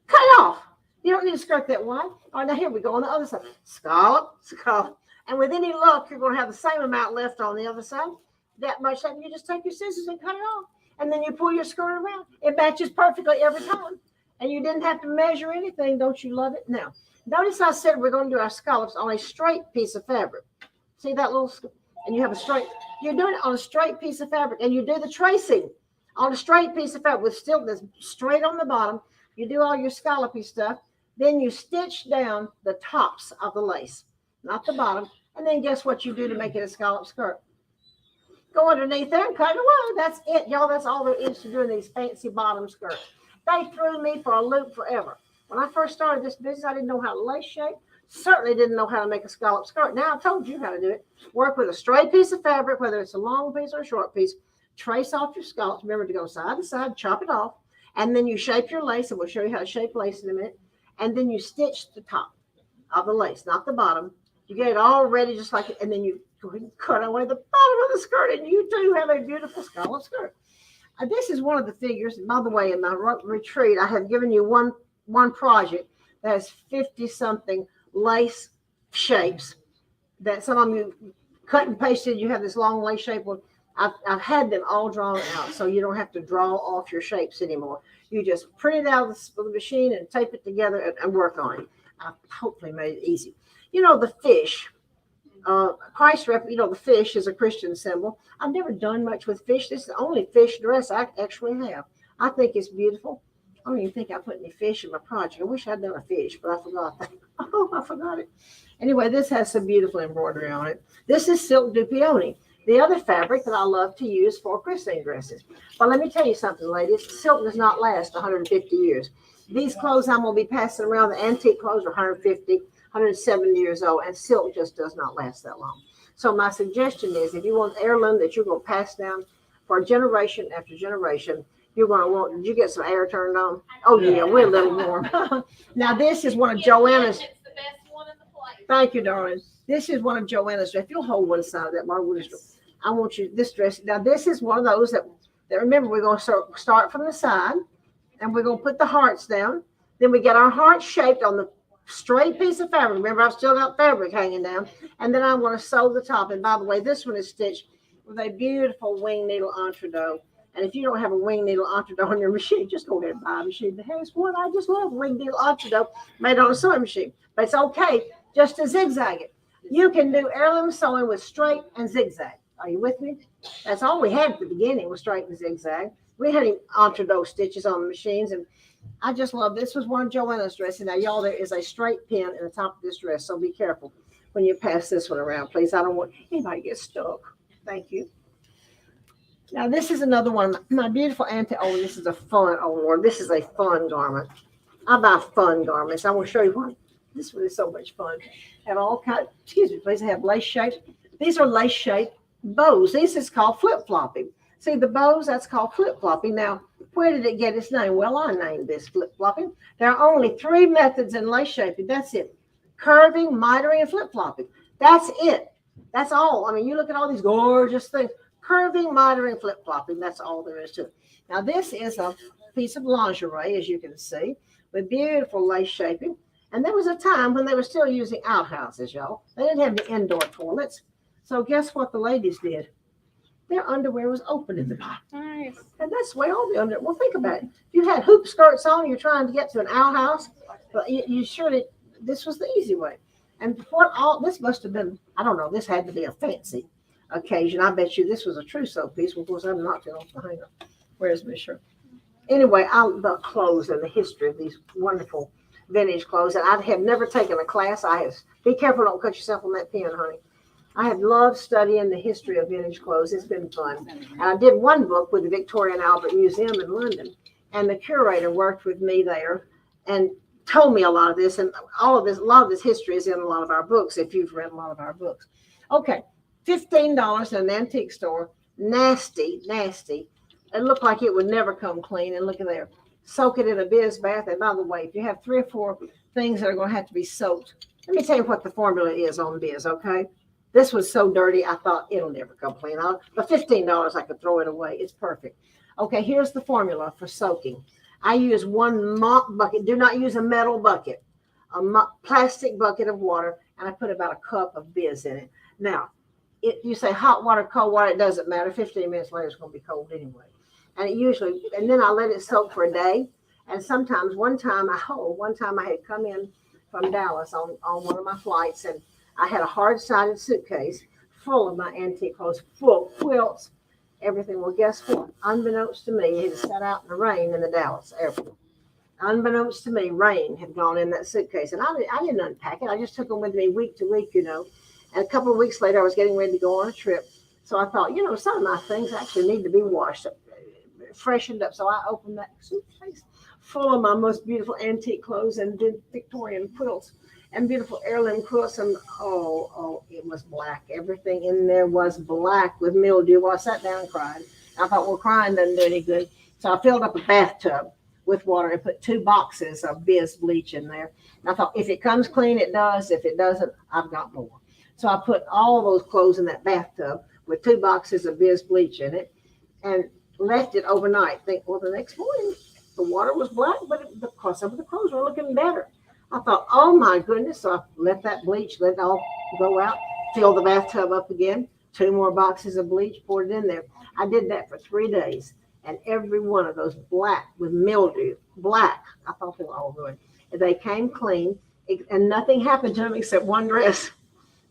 Cut it off. You don't need to skirt that wide. All right, now here we go on the other side. Scallop, scallop. And with any luck, you're going to have the same amount left on the other side. That much, and you just take your scissors and cut it off. And then you pull your skirt around. It matches perfectly every time. And you didn't have to measure anything. Don't you love it? Now, notice I said we're going to do our scallops on a straight piece of fabric. See that little, and you have a straight, you're doing it on a straight piece of fabric. And you do the tracing on a straight piece of fabric with still this straight on the bottom. You do all your scallopy stuff. Then you stitch down the tops of the lace, not the bottom. And then guess what you do to make it a scallop skirt? Go underneath there and cut it away. That's it, y'all. That's all there is to doing these fancy bottom skirts. They threw me for a loop forever. When I first started this business, I didn't know how to lace shape. Certainly didn't know how to make a scallop skirt. Now I told you how to do it. Work with a straight piece of fabric, whether it's a long piece or a short piece. Trace off your scallops. Remember to go side to side, chop it off. And then you shape your lace, and we'll show you how to shape lace in a minute. And then you stitch the top of the lace, not the bottom. You get it all ready just like it, and then you go ahead and cut away the bottom of the skirt, and you too have a beautiful scallop skirt. This is one of the figures. By the way, in my retreat, I have given you one project that has 50-something lace shapes that some of you cut and pasted. You have this long lace shape one. I've had them all drawn out, so you don't have to draw off your shapes anymore. You just print it out of the machine and tape it together and work on it. I hopefully made it easy. You know, the fish, Christ, the fish is a Christian symbol. I've never done much with fish. This is the only fish dress I actually have. I think it's beautiful. I don't even think I put any fish in my project. I wish I'd done a fish, but I forgot that. Oh, I forgot it. Anyway, this has some beautiful embroidery on it. This is silk dupioni, the other fabric that I love to use for christening dresses. But let me tell you something, ladies. Silk does not last 150 years. These clothes I'm going to be passing around, the antique clothes, are 150, 170 years old, and silk just does not last that long. So my suggestion is, if you want heirloom that you're going to pass down for generation after generation, you're going to want, did you get some air turned on? Oh, yeah, we're a little warm. Now, this is one of Joanna's. It's the best one in the place. Thank you, darling. This is one of Joanna's dress. If you'll hold one side of that, Margaret, I want you, this dress. Now, this is one of those that remember, we're going to start from the side, and we're going to put the hearts down. Then we get our hearts shaped on the straight piece of fabric. Remember, I've still got fabric hanging down. And then I'm going to sew the top. And by the way, this one is stitched with a beautiful wing needle entredot. And if you don't have a wing needle entree on your machine, just go ahead and buy a machine that has one. I just love wing needle entree made on a sewing machine. But it's okay just to zigzag it. You can do heirloom sewing with straight and zigzag. Are you with me? That's all we had at the beginning was straight and zigzag. We had entree stitches on the machines, and I just love this. Was one of Joanna's dresses. Now, y'all, there is a straight pin in the top of this dress, so be careful when you pass this one around, please. I don't want anybody to get stuck. Thank you. Now, this is another one. My beautiful auntie. Oh, this is a fun, oh Lord, this is a fun garment. I buy fun garments. I want to show you one. This one is so much fun. Have all kinds, excuse me, please. I have lace shaped. These are lace shaped bows. This is called flip flopping. See the bows? That's called flip flopping. Now, where did it get its name? Well, I named this flip flopping. There are only 3 methods in lace shaping. That's it. Curving, mitering, and flip flopping. That's it. That's all. I mean, you look at all these gorgeous things. Curving, mitering, flip flopping. That's all there is to it. Now, this is a piece of lingerie, as you can see, with beautiful lace shaping. And there was a time when they were still using outhouses, y'all. They didn't have the indoor toilets. So guess what the ladies did? Their underwear was open in the bottom. Nice. And that's the way all the underwear. Well, think about it. If you had hoop skirts on, you're trying to get to an outhouse, but you surely, this was the easy way. And what all, this must have been, I don't know, this had to be a fancy occasion. I bet you this was a trousseau piece. Well, of course, I'm knocked it off the hanger. Where's my shirt? Anyway, the clothes and the history of these wonderful vintage clothes. And I have never taken a class. Be careful, don't cut yourself on that pen, honey. I have loved studying the history of vintage clothes. It's been fun. And I did one book with the Victoria and Albert Museum in London. And the curator worked with me there and told me a lot of this. And a lot of this history is in a lot of our books, if you've read a lot of our books. Okay, $15 in an antique store. Nasty, nasty. It looked like it would never come clean. And look at there. Soak it in a biz bath. And by the way, if you have 3 or 4 things that are going to have to be soaked, let me tell you what the formula is on biz, okay? This was so dirty, I thought it'll never come clean. But $15, I could throw it away. It's perfect. Okay, here's the formula for soaking. I use 1 mop bucket. Do not use a metal bucket. A plastic bucket of water, and I put about a cup of biz in it. Now, you say hot water, cold water, it doesn't matter. 15 minutes later, it's going to be cold anyway. And then I let it soak for a day. And sometimes, one time I had come in from Dallas on one of my flights, and I had a hard-sided suitcase full of my antique clothes, full of quilts, everything. Well, guess what? Unbeknownst to me, it had sat out in the rain in the Dallas airport. Unbeknownst to me, rain had gone in that suitcase. And I didn't unpack it. I just took them with me week to week, And a couple of weeks later, I was getting ready to go on a trip. So I thought, some of my things actually need to be washed up, freshened up. So I opened that suitcase full of my most beautiful antique clothes and Victorian quilts. And beautiful heirloom quilts, and it was black. Everything in there was black with mildew. Well, I sat down and cried. I thought, well, crying doesn't do any good. So I filled up a bathtub with water and put 2 boxes of biz bleach in there. And I thought, if it comes clean, it does. If it doesn't, I've got more. So I put all those clothes in that bathtub with 2 boxes of biz bleach in it and left it overnight. Well, the next morning, the water was black, but some of the clothes were looking better. I thought, oh my goodness. So I let that bleach, let it all go out, fill the bathtub up again, 2 more boxes of bleach, poured it in there. I did that for 3 days. And every one of those black with mildew, black, I thought they were all ruined. They came clean, and nothing happened to them except one dress. It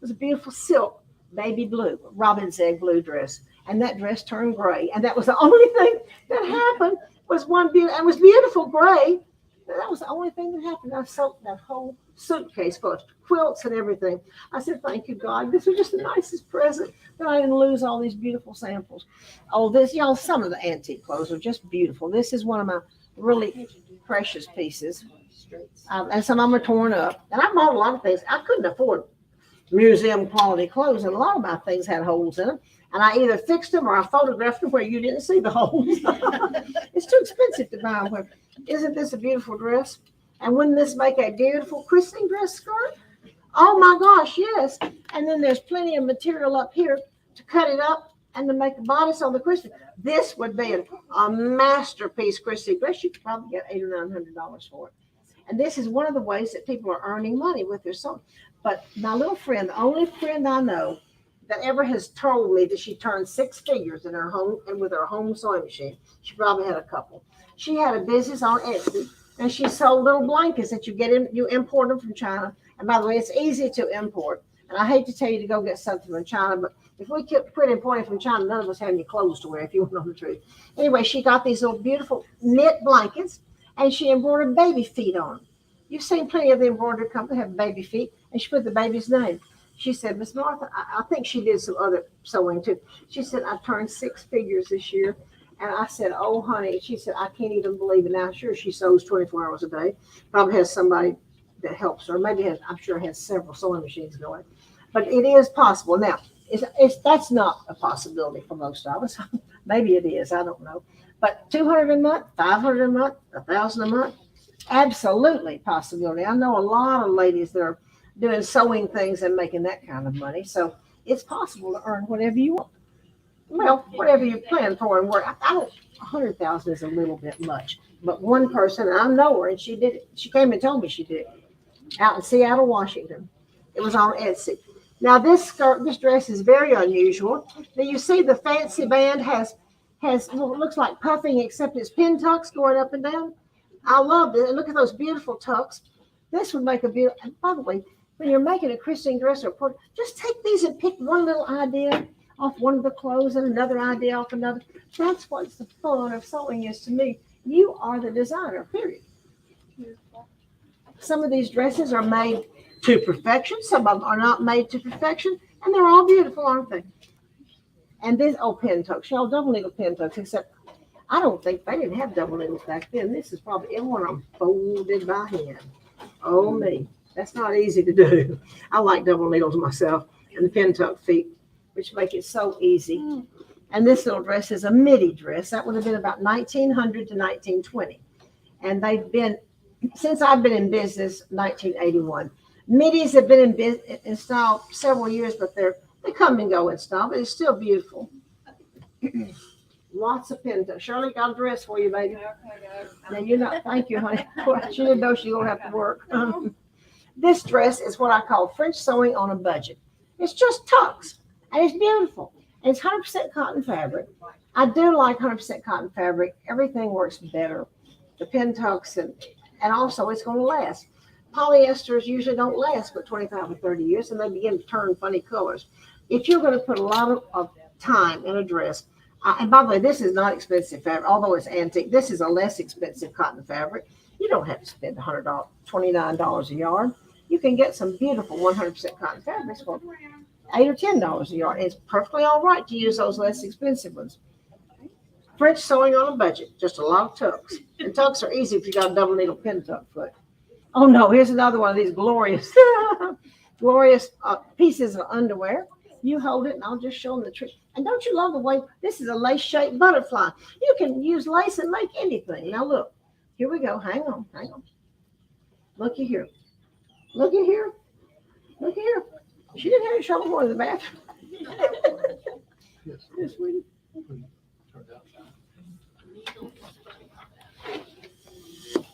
was a beautiful silk, baby blue, robin's egg blue dress. And that dress turned gray. And that was the only thing that happened was it was beautiful gray. That was the only thing that happened. I soaked that whole suitcase full of quilts and everything. I said, thank you, God. This was just the nicest present that I didn't lose all these beautiful samples. Some of the antique clothes are just beautiful. This is one of my really precious pieces. And some of them are torn up. And I bought a lot of things. I couldn't afford museum quality clothes, and a lot of my things had holes in them. And I either fixed them or I photographed them where you didn't see the holes. It's too expensive to buy them. Isn't this a beautiful dress? And wouldn't this make a beautiful christening dress skirt? Oh my gosh, yes. And then there's plenty of material up here to cut it up and to make a bodice on the christening. This would be a masterpiece christening dress. You could probably get $800 or $900 for it. And this is one of the ways that people are earning money with their sewing. But my little friend, the only friend I know that ever has told me that she turned six figures in her home and with her home sewing machine. She probably had a couple. She had a business on Etsy, and she sold little blankets that you import them from China. And by the way, it's easy to import. And I hate to tell you to go get something from China, but if we quit importing from China, none of us have any clothes to wear, if you want to know the truth. Anyway, she got these little beautiful knit blankets, and she embroidered baby feet on them. You've seen plenty of the embroidery company have baby feet, and she put the baby's name. She said, Miss Martha, I think she did some other sewing too. She said, I turned six figures this year. And I said, oh, honey. She said, I can't even believe it. Now, sure, she sews 24 hours a day. Probably has somebody that helps her. Maybe I'm sure has several sewing machines going. But it is possible. Now, that's not a possibility for most of us. Maybe it is. I don't know. But 200 a month, 500 a month, 1,000 a month, absolutely possibility. I know a lot of ladies that are doing sewing things and making that kind of money. So it's possible to earn whatever you want. Well, whatever you plan for and work. I don't, 100,000 is a little bit much. But one person, I know her, and she did it. She came and told me she did it out in Seattle, Washington. It was on Etsy. Now this dress is very unusual. Now you see the fancy band has well, it looks like puffing, except it's pin tucks going up and down. I love it. Look at those beautiful tucks. This would make a beautiful. And by the way, when you're making a Christine dress or portrait, just take these and pick one little idea off one of the clothes and another idea off another. That's what's the fun of sewing is to me. You are the designer, period. Some of these dresses are made to perfection. Some of them are not made to perfection, and they're all beautiful, aren't they? And this, pin tucks, y'all, double needle pin tucks, except I don't think they didn't have double needles back then. This is probably every one of them folded by hand. Oh, me. That's not easy to do. I like double needles myself, and the pin tuck feet, which make it so easy. And this little dress is a midi dress. That would have been about 1900 to 1920. And they've been, since I've been in business, 1981. Midis have been in style several years, but they come and go in style, but it's still beautiful. Lots of pin tucks. Shirley got a dress for you, baby. Now you're not, thank you, honey. She didn't know she was going to have to work. This dress is what I call French sewing on a budget. It's just tucks, and it's beautiful. And it's 100% cotton fabric. I do like 100% cotton fabric. Everything works better. The pin tucks, and also it's going to last. Polyesters usually don't last but 25 or 30 years, and they begin to turn funny colors. If you're going to put a lot of time in a dress, and by the way, this is not expensive fabric, although it's antique. This is a less expensive cotton fabric. You don't have to spend $100, $29 a yard. You can get some beautiful 100% cotton fabrics for $8 or $10 a yard. It's perfectly all right to use those less expensive ones. French sewing on a budget, just a lot of tucks. And tucks are easy if you got a double needle pin tuck foot. Oh no, here's another one of these glorious, glorious pieces of underwear. You hold it and I'll just show them the trick. And don't you love the way this is a lace-shaped butterfly? You can use lace and make anything. Now look, here we go. Hang on. Looky here. Looky here. Look here. She didn't have any trouble going to the bathroom. Yes, sweetie.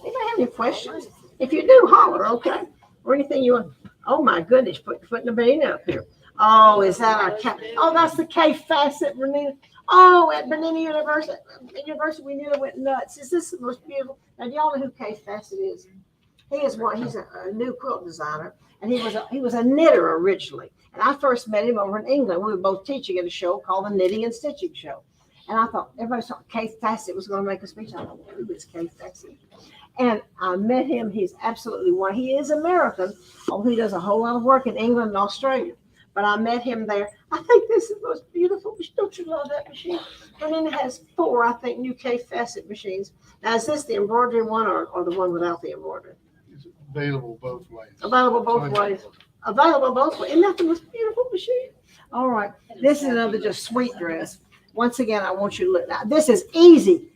Anybody have any questions? If you do, holler, okay? Or anything you want. Oh my goodness, put your foot in the Bernina up here. Oh, is that a oh, that's the K facet Bernina. Oh, at Bernina University, we nearly went nuts. Is this the most beautiful? Now, do y'all know who K Facet is? He is one. He's a new quilt designer, and he was a knitter originally. And I first met him over in England. We were both teaching at a show called the Knitting and Stitching Show. And I thought everybody thought Kay Facet was going to make a speech. I thought, who is Kay Facet? And I met him. He's absolutely one. He is American, although he does a whole lot of work in England and Australia. But I met him there. I think this is the most beautiful. Don't you love that machine? And then it has 4, I think, new Kay Facet machines. Now, is this the embroidery one or the one without the embroidery? It's available both ways. Available both ways. Available both ways. Isn't that the most beautiful machine? All right. This is another just sweet dress. Once again, I want you to look. Now, this is easy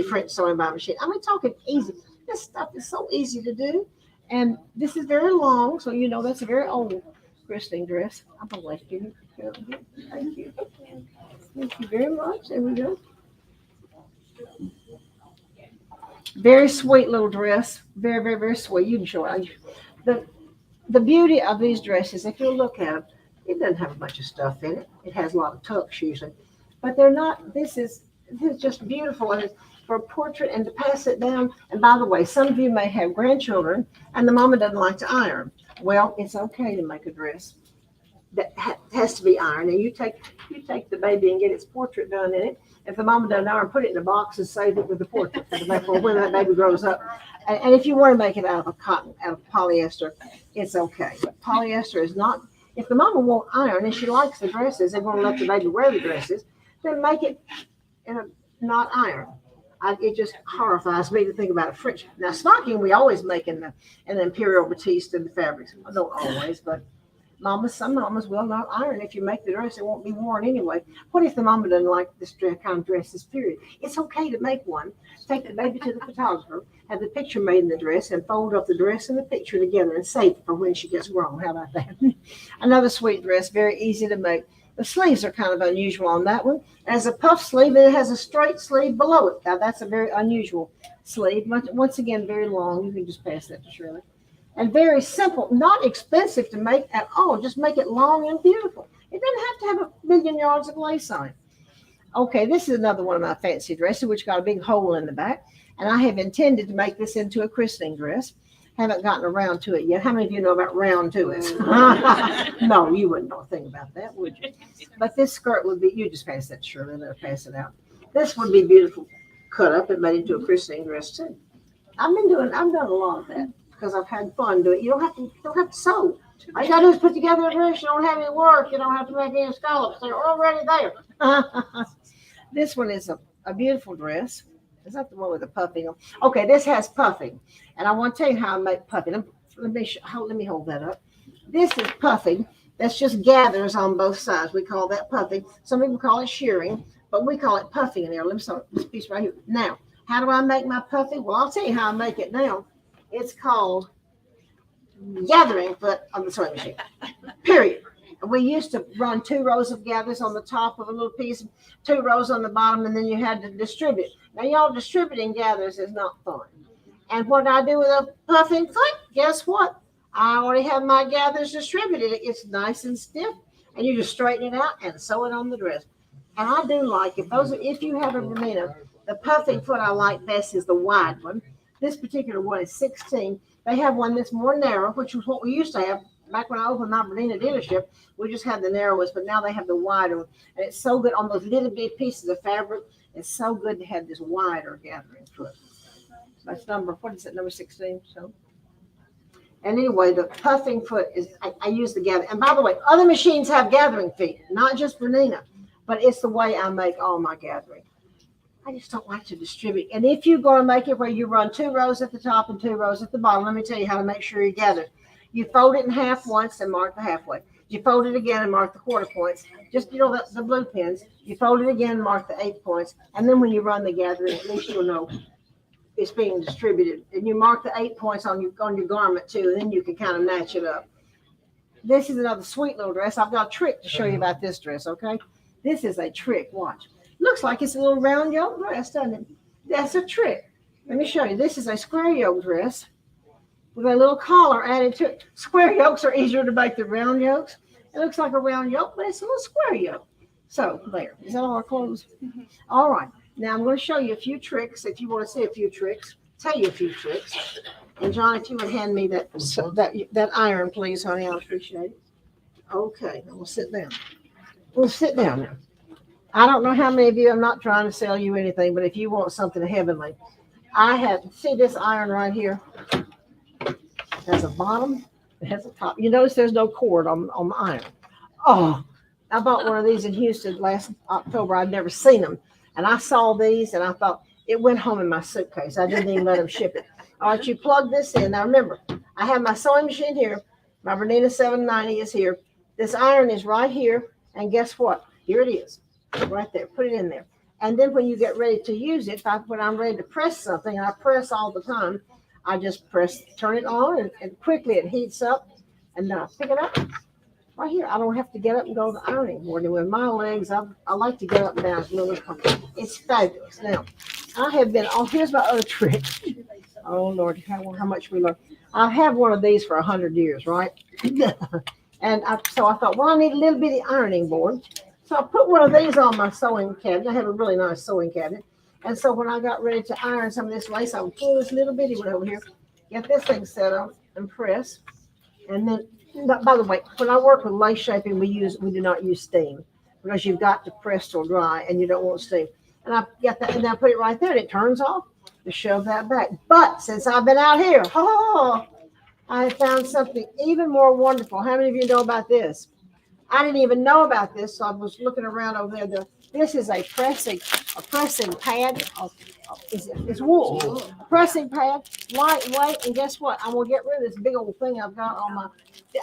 French sewing by machine. I mean, talking easy. This stuff is so easy to do. And this is very long, so you know that's a very old Christine dress. I'm going to let you. Thank you. Thank you very much. There we go. Very sweet little dress. Very, very, very sweet. You can show it. The beauty of these dresses, if you look at them, It doesn't have a bunch of stuff in it. It has a lot of tucks usually, but they're not. This is just beautiful, and it's for a portrait and to pass it down. And by the way, some of you may have grandchildren, and the mama doesn't like to iron. Well, it's okay to make a dress that has to be ironed, and you take the baby and get its portrait done in it. If the mama doesn't iron, put it in a box and save it with the portrait for when that baby grows up. And if you want to make it out of a cotton, out of polyester, it's okay. But polyester is not. If the mama won't iron and she likes the dresses and won't let the baby wear the dresses, then make it in a not iron. It just horrifies me to think about a French. Now, stocking we always make in an imperial batiste in the fabrics. I don't always, but some mamas will not iron. If you make the dress, it won't be worn anyway. What if the mama doesn't like this kind of dresses, period? It's okay to make one. Take the baby to the photographer, have the picture made in the dress, and fold up the dress and the picture together and save it for when she gets grown. How about that? Another sweet dress, very easy to make. The sleeves are kind of unusual on that one. It has a puff sleeve and it has a straight sleeve below it. Now, that's a very unusual sleeve. Once again, very long. You can just pass that to Shirley. And very simple, not expensive to make at all. Just make it long and beautiful. It doesn't have to have a million yards of lace on it. Okay, this is another one of my fancy dresses, which got a big hole in the back. And I have intended to make this into a christening dress. Haven't gotten around to it yet. How many of you know about round to it? No, you wouldn't know a thing about that, would you? But this skirt would be, you just pass that to Shirley, let her pass it out. This would be beautiful cut up and made into a christening dress too. I've done a lot of that because I've had fun doing it. You don't have to sew. All you gotta do is put together a dress. You don't have any work. You don't have to make any scallops. They're already there. This one is a beautiful dress. Is that the one with the puffing? Okay, this has puffing. And I want to tell you how I make puffing. Let me hold that up. This is puffing. That's just gathers on both sides. We call that puffing. Some people call it shearing, but we call it puffing in there. Let me start this piece right here. Now, how do I make my puffing? Well, I'll tell you how I make it now. It's called gathering foot on the sewing machine. Period. We used to run 2 rows of gathers on the top of a little piece, 2 rows on the bottom, and then you had to distribute. Now, y'all, distributing gathers is not fun. And what I do with a puffing foot, guess what? I already have my gathers distributed. It gets nice and stiff, and you just straighten it out and sew it on the dress. And I do like it. If you have a Bernina, the puffing foot I like best is the wide one. This particular one is 16. They have one that's more narrow, which was what we used to have. Back when I opened my Bernina dealership, we just had the narrowest, but now they have the wider one. And it's so good on those little bit pieces of fabric. It's so good to have this wider gathering foot. That's number 16. So, and anyway, the puffing foot is, I use the gather. And by the way, other machines have gathering feet, not just Bernina, but it's the way I make all my gathering. I just don't like to distribute. And if you're going to make it where you run 2 rows at the top and 2 rows at the bottom, let me tell you how to make sure you gather. You fold it in half once and mark the halfway. You fold it again and mark the quarter points. Just, the blue pins. You fold it again and mark the 8 points. And then when you run the gathering, at least you'll know it's being distributed. And you mark the 8 points on your garment too, and then you can kind of match it up. This is another sweet little dress. I've got a trick to show you about this dress, okay? This is a trick. Watch. Looks like it's a little round yoke dress, doesn't it? That's a trick. Let me show you. This is a square yoke dress with a little collar added to it. Square yokes are easier to make than round yokes. It looks like a round yoke, but it's a little square yoke. So there. Is that all our clothes? Mm-hmm. All right. Now I'm going to show you a few tricks. If you want to see a few tricks, tell you a few tricks. And John, if you would hand me that iron, please, honey, I'll appreciate it. Okay. Now we'll sit down. We'll sit down now. I don't know how many of you, I'm not trying to sell you anything, but if you want something heavenly, see this iron right here? It has a bottom, it has a top. You notice there's no cord on the iron. Oh, I bought one of these in Houston last October. I'd never seen them. And I saw these and I thought it went home in my suitcase. I didn't even let them ship it. All right, you plug this in. Now remember, I have my sewing machine here. My Bernina 790 is here. This iron is right here. And guess what? Here it is. Right there. Put it in there. And then when you get ready to use it, when I'm ready to press something, and I press all the time, I just turn it on, and quickly it heats up. And then I pick it up right here. I don't have to get up and go to the ironing board. And with my legs, I like to get up and down. It's fabulous. Now, here's my other trick. Oh, Lord, how much we learn. I have one of these for 100 years, right? And so I thought, well, I need a little bitty ironing board. So I put one of these on my sewing cabinet. I have a really nice sewing cabinet. And so when I got ready to iron some of this lace, I would pull this little bitty one over here, get this thing set up and press. And then, by the way, when I work with lace shaping, we do not use steam because you've got to press till dry and you don't want steam. And I get that, and I put it right there, and it turns off to shove that back. But since I've been out here, I found something even more wonderful. How many of you know about this? I didn't even know about this, so I was looking around over there. This is a pressing pad. It's wool. A pressing pad, lightweight, and guess what? I'm gonna get rid of this big old thing I've got on my.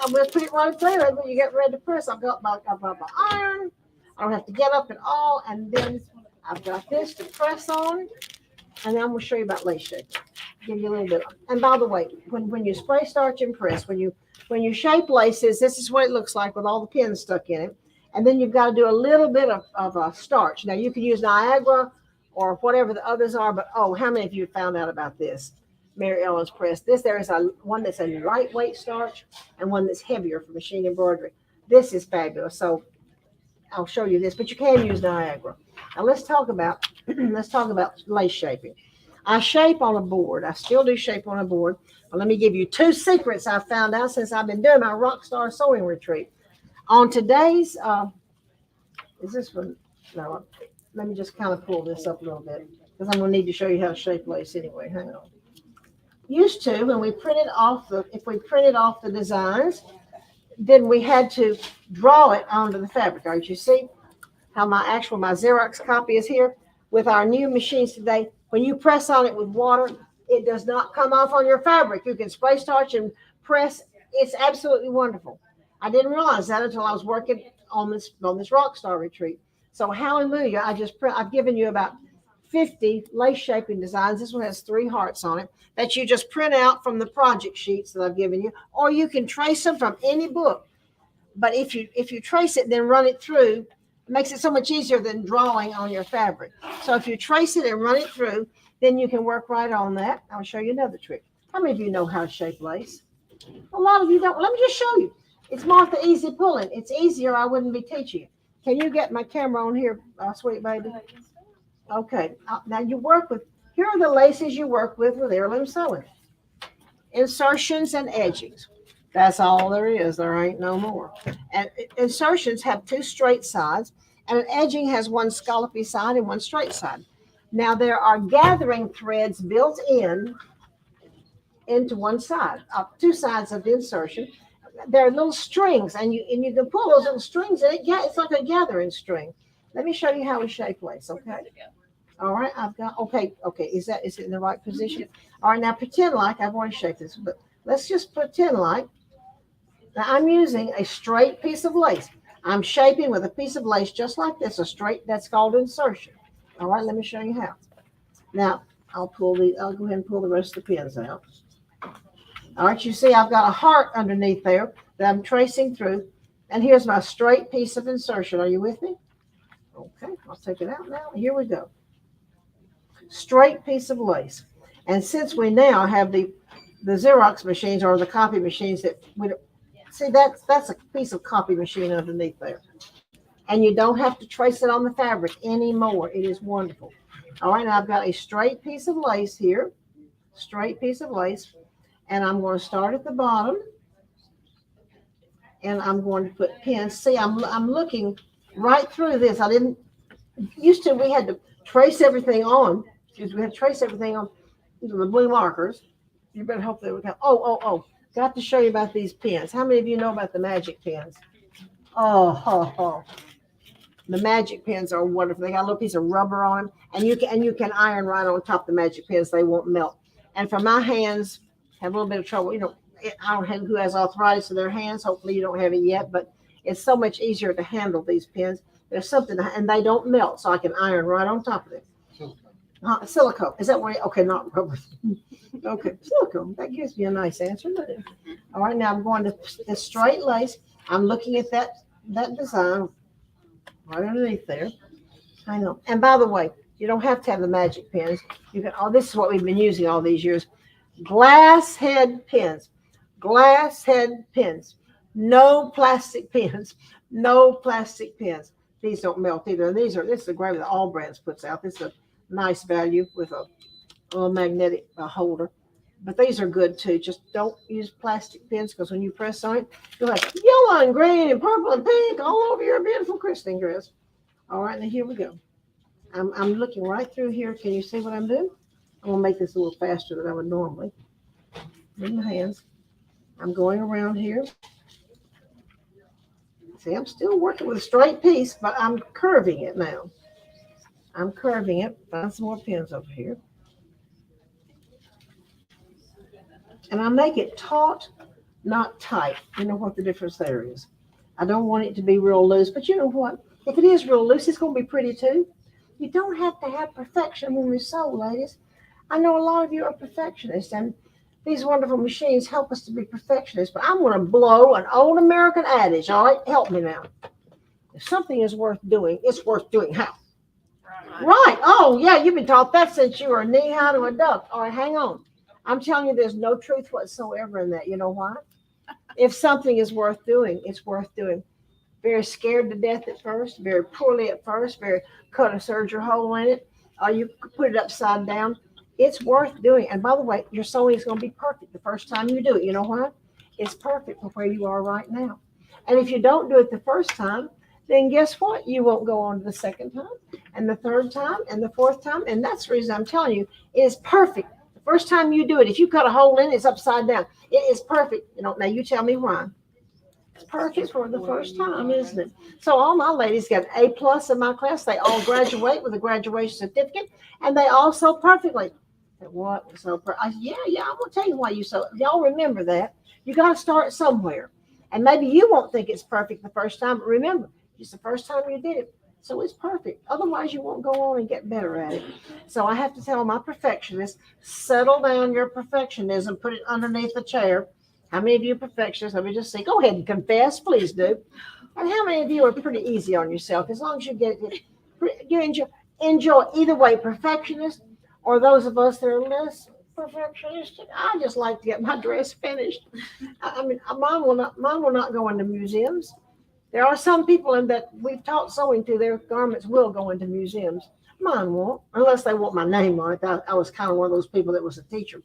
I'm gonna put it right there, and when you get ready to press, I've got my iron. I don't have to get up at all, and then I've got this to press on, and then I'm gonna show you about lace shaping. Give you a little bit. And by the way, when you spray starch and press, when you shape laces, this is what it looks like with all the pins stuck in it. And then you've got to do a little bit of starch. Now you can use Niagara or whatever the others are, but how many of you found out about this? Mary Ellen's press. There is one that's a lightweight starch and one that's heavier for machine embroidery. This is fabulous. So I'll show you this, but you can use Niagara. Now let's talk about lace shaping. I shape on a board. I still do shape on a board. Well, let me give you 2 secrets I found out since I've been doing my Rockstar Sewing Retreat. On today's, is this one? No, let me just kind of pull this up a little bit because I'm going to need to show you how to shape lace anyway. Hang on. Used to, when we printed off if we printed off the designs, then we had to draw it onto the fabric. All right, you see how my Xerox copy is here? With our new machines today, when you press on it with water, it does not come off on your fabric. You can spray starch and press. It's absolutely wonderful. I didn't realize that until I was working on this Rockstar retreat. So hallelujah, I've given you about 50 lace shaping designs. This one has 3 hearts on it that you just print out from the project sheets that I've given you, or you can trace them from any book. But if you trace it, then run it through, it makes it so much easier than drawing on your fabric. So if you trace it and run it through, then you can work right on that. I'll show you another trick. How many of you know how to shape lace? A lot of you don't. Let me just show you. It's Martha Easy Pullen. It's easier. I wouldn't be teaching you. Can you get my camera on here, sweet baby? Okay. Now here are the laces you work with heirloom sewing. Insertions and edgings. That's all there is. There ain't no more. And insertions have 2 straight sides, and an edging has 1 scallopy side and 1 straight side. Now there are gathering threads built into one side, 2 sides of the insertion. There are little strings, and you can pull those little strings, and it's like a gathering string. Let me show you how we shape lace. Okay. All right. Okay. Is it in the right position? All right. Now pretend like I've already shaped this, but let's just pretend like. Now I'm using a straight piece of lace. I'm shaping with a piece of lace just like this, that's called insertion. All right. Let me show you how. Now I'll go ahead and pull the rest of the pins out. All right, you see I've got a heart underneath there that I'm tracing through. And here's my straight piece of insertion. Are you with me? Okay, I'll take it out now. Here we go. Straight piece of lace. And since we now have the Xerox machines or the copy machines that we don't, see that's a piece of copy machine underneath there. And you don't have to trace it on the fabric anymore. It is wonderful. All right, now I've got a straight piece of lace here. Straight piece of lace. And I'm going to start at the bottom, and I'm going to put pins. See, I'm looking right through this. We had to trace everything on. We had to trace everything on the blue markers. You better hope they would come. Got to show you about these pins. How many of you know about the magic pins? The magic pins are wonderful. They got a little piece of rubber on them, and you can iron right on top of the magic pins. They won't melt. And for my hands, have a little bit of trouble. I don't know who has arthritis in their hands. Hopefully you don't have it yet, but it's so much easier to handle these pins. There's something, and they don't melt, so I can iron right on top of it. Silicone. Is that what? Okay, not rubber. Okay, silicone. That gives me a nice answer. All right, now I'm going to this straight lace. I'm looking at that design right underneath there. I know. And by the way, you don't have to have the magic pins. You can. This is what we've been using all these years. Glass head pins. No plastic pens. No plastic pens. These don't melt either. This is a great that all brands puts out. This is a nice value with a little magnetic holder. But these are good too. Just don't use plastic pens because when you press on it, you'll have yellow and green and purple and pink all over your beautiful christening dress. All right, now here we go. I'm looking right through here. Can you see what I'm doing? I'm gonna make this a little faster than I would normally. In my hands. I'm going around here. See, I'm still working with a straight piece, but I'm curving it now. I'm curving it. Find some more pins over here. And I make it taut, not tight. You know what the difference there is. I don't want it to be real loose, but you know what? If it is real loose, it's going to be pretty too. You don't have to have perfection when we sew, ladies. I know a lot of you are perfectionists, and these wonderful machines help us to be perfectionists, but I'm going to blow an old American adage, all right? Help me now. If something is worth doing, it's worth doing how? Right. Oh, yeah, you've been taught that since you were knee-high to a duck. All right, hang on. I'm telling you, there's no truth whatsoever in that. You know why? If something is worth doing, it's worth doing. Very scared to death at first, very poorly at first, very cut a surgery hole in it, or you put it upside down. It's worth doing. And by the way, your sewing is going to be perfect the first time you do it. You know why? It's perfect for where you are right now. And if you don't do it the first time, then guess what? You won't go on to the second time and the third time and the fourth time. And that's the reason I'm telling you, it is perfect. The first time you do it, if you cut a hole in it, it's upside down. It is perfect. You know, now you tell me why. It's perfect for the first time, isn't it? So all my ladies got A+ in my class. They all graduate with a graduation certificate, and they all sew perfectly. What? So yeah, I'm gonna tell you why you sew. Y'all remember that. You got to start somewhere, and maybe you won't think it's perfect the first time, but remember, it's the first time you did it, so it's perfect. Otherwise, you won't go on and get better at it. So I have to tell my perfectionists, settle down your perfectionism, put it underneath the chair. How many of you are perfectionists? Let me just see. Go ahead and confess, please do. And how many of you are pretty easy on yourself? As long as you get it, you enjoy either way, perfectionist or those of us that are less perfectionistic. I just like to get my dress finished. I mean, mine will not go into museums. There are some people in that we've taught sewing to, their garments will go into museums. Mine won't, unless they want my name on it. I was kind of one of those people that was a teacher.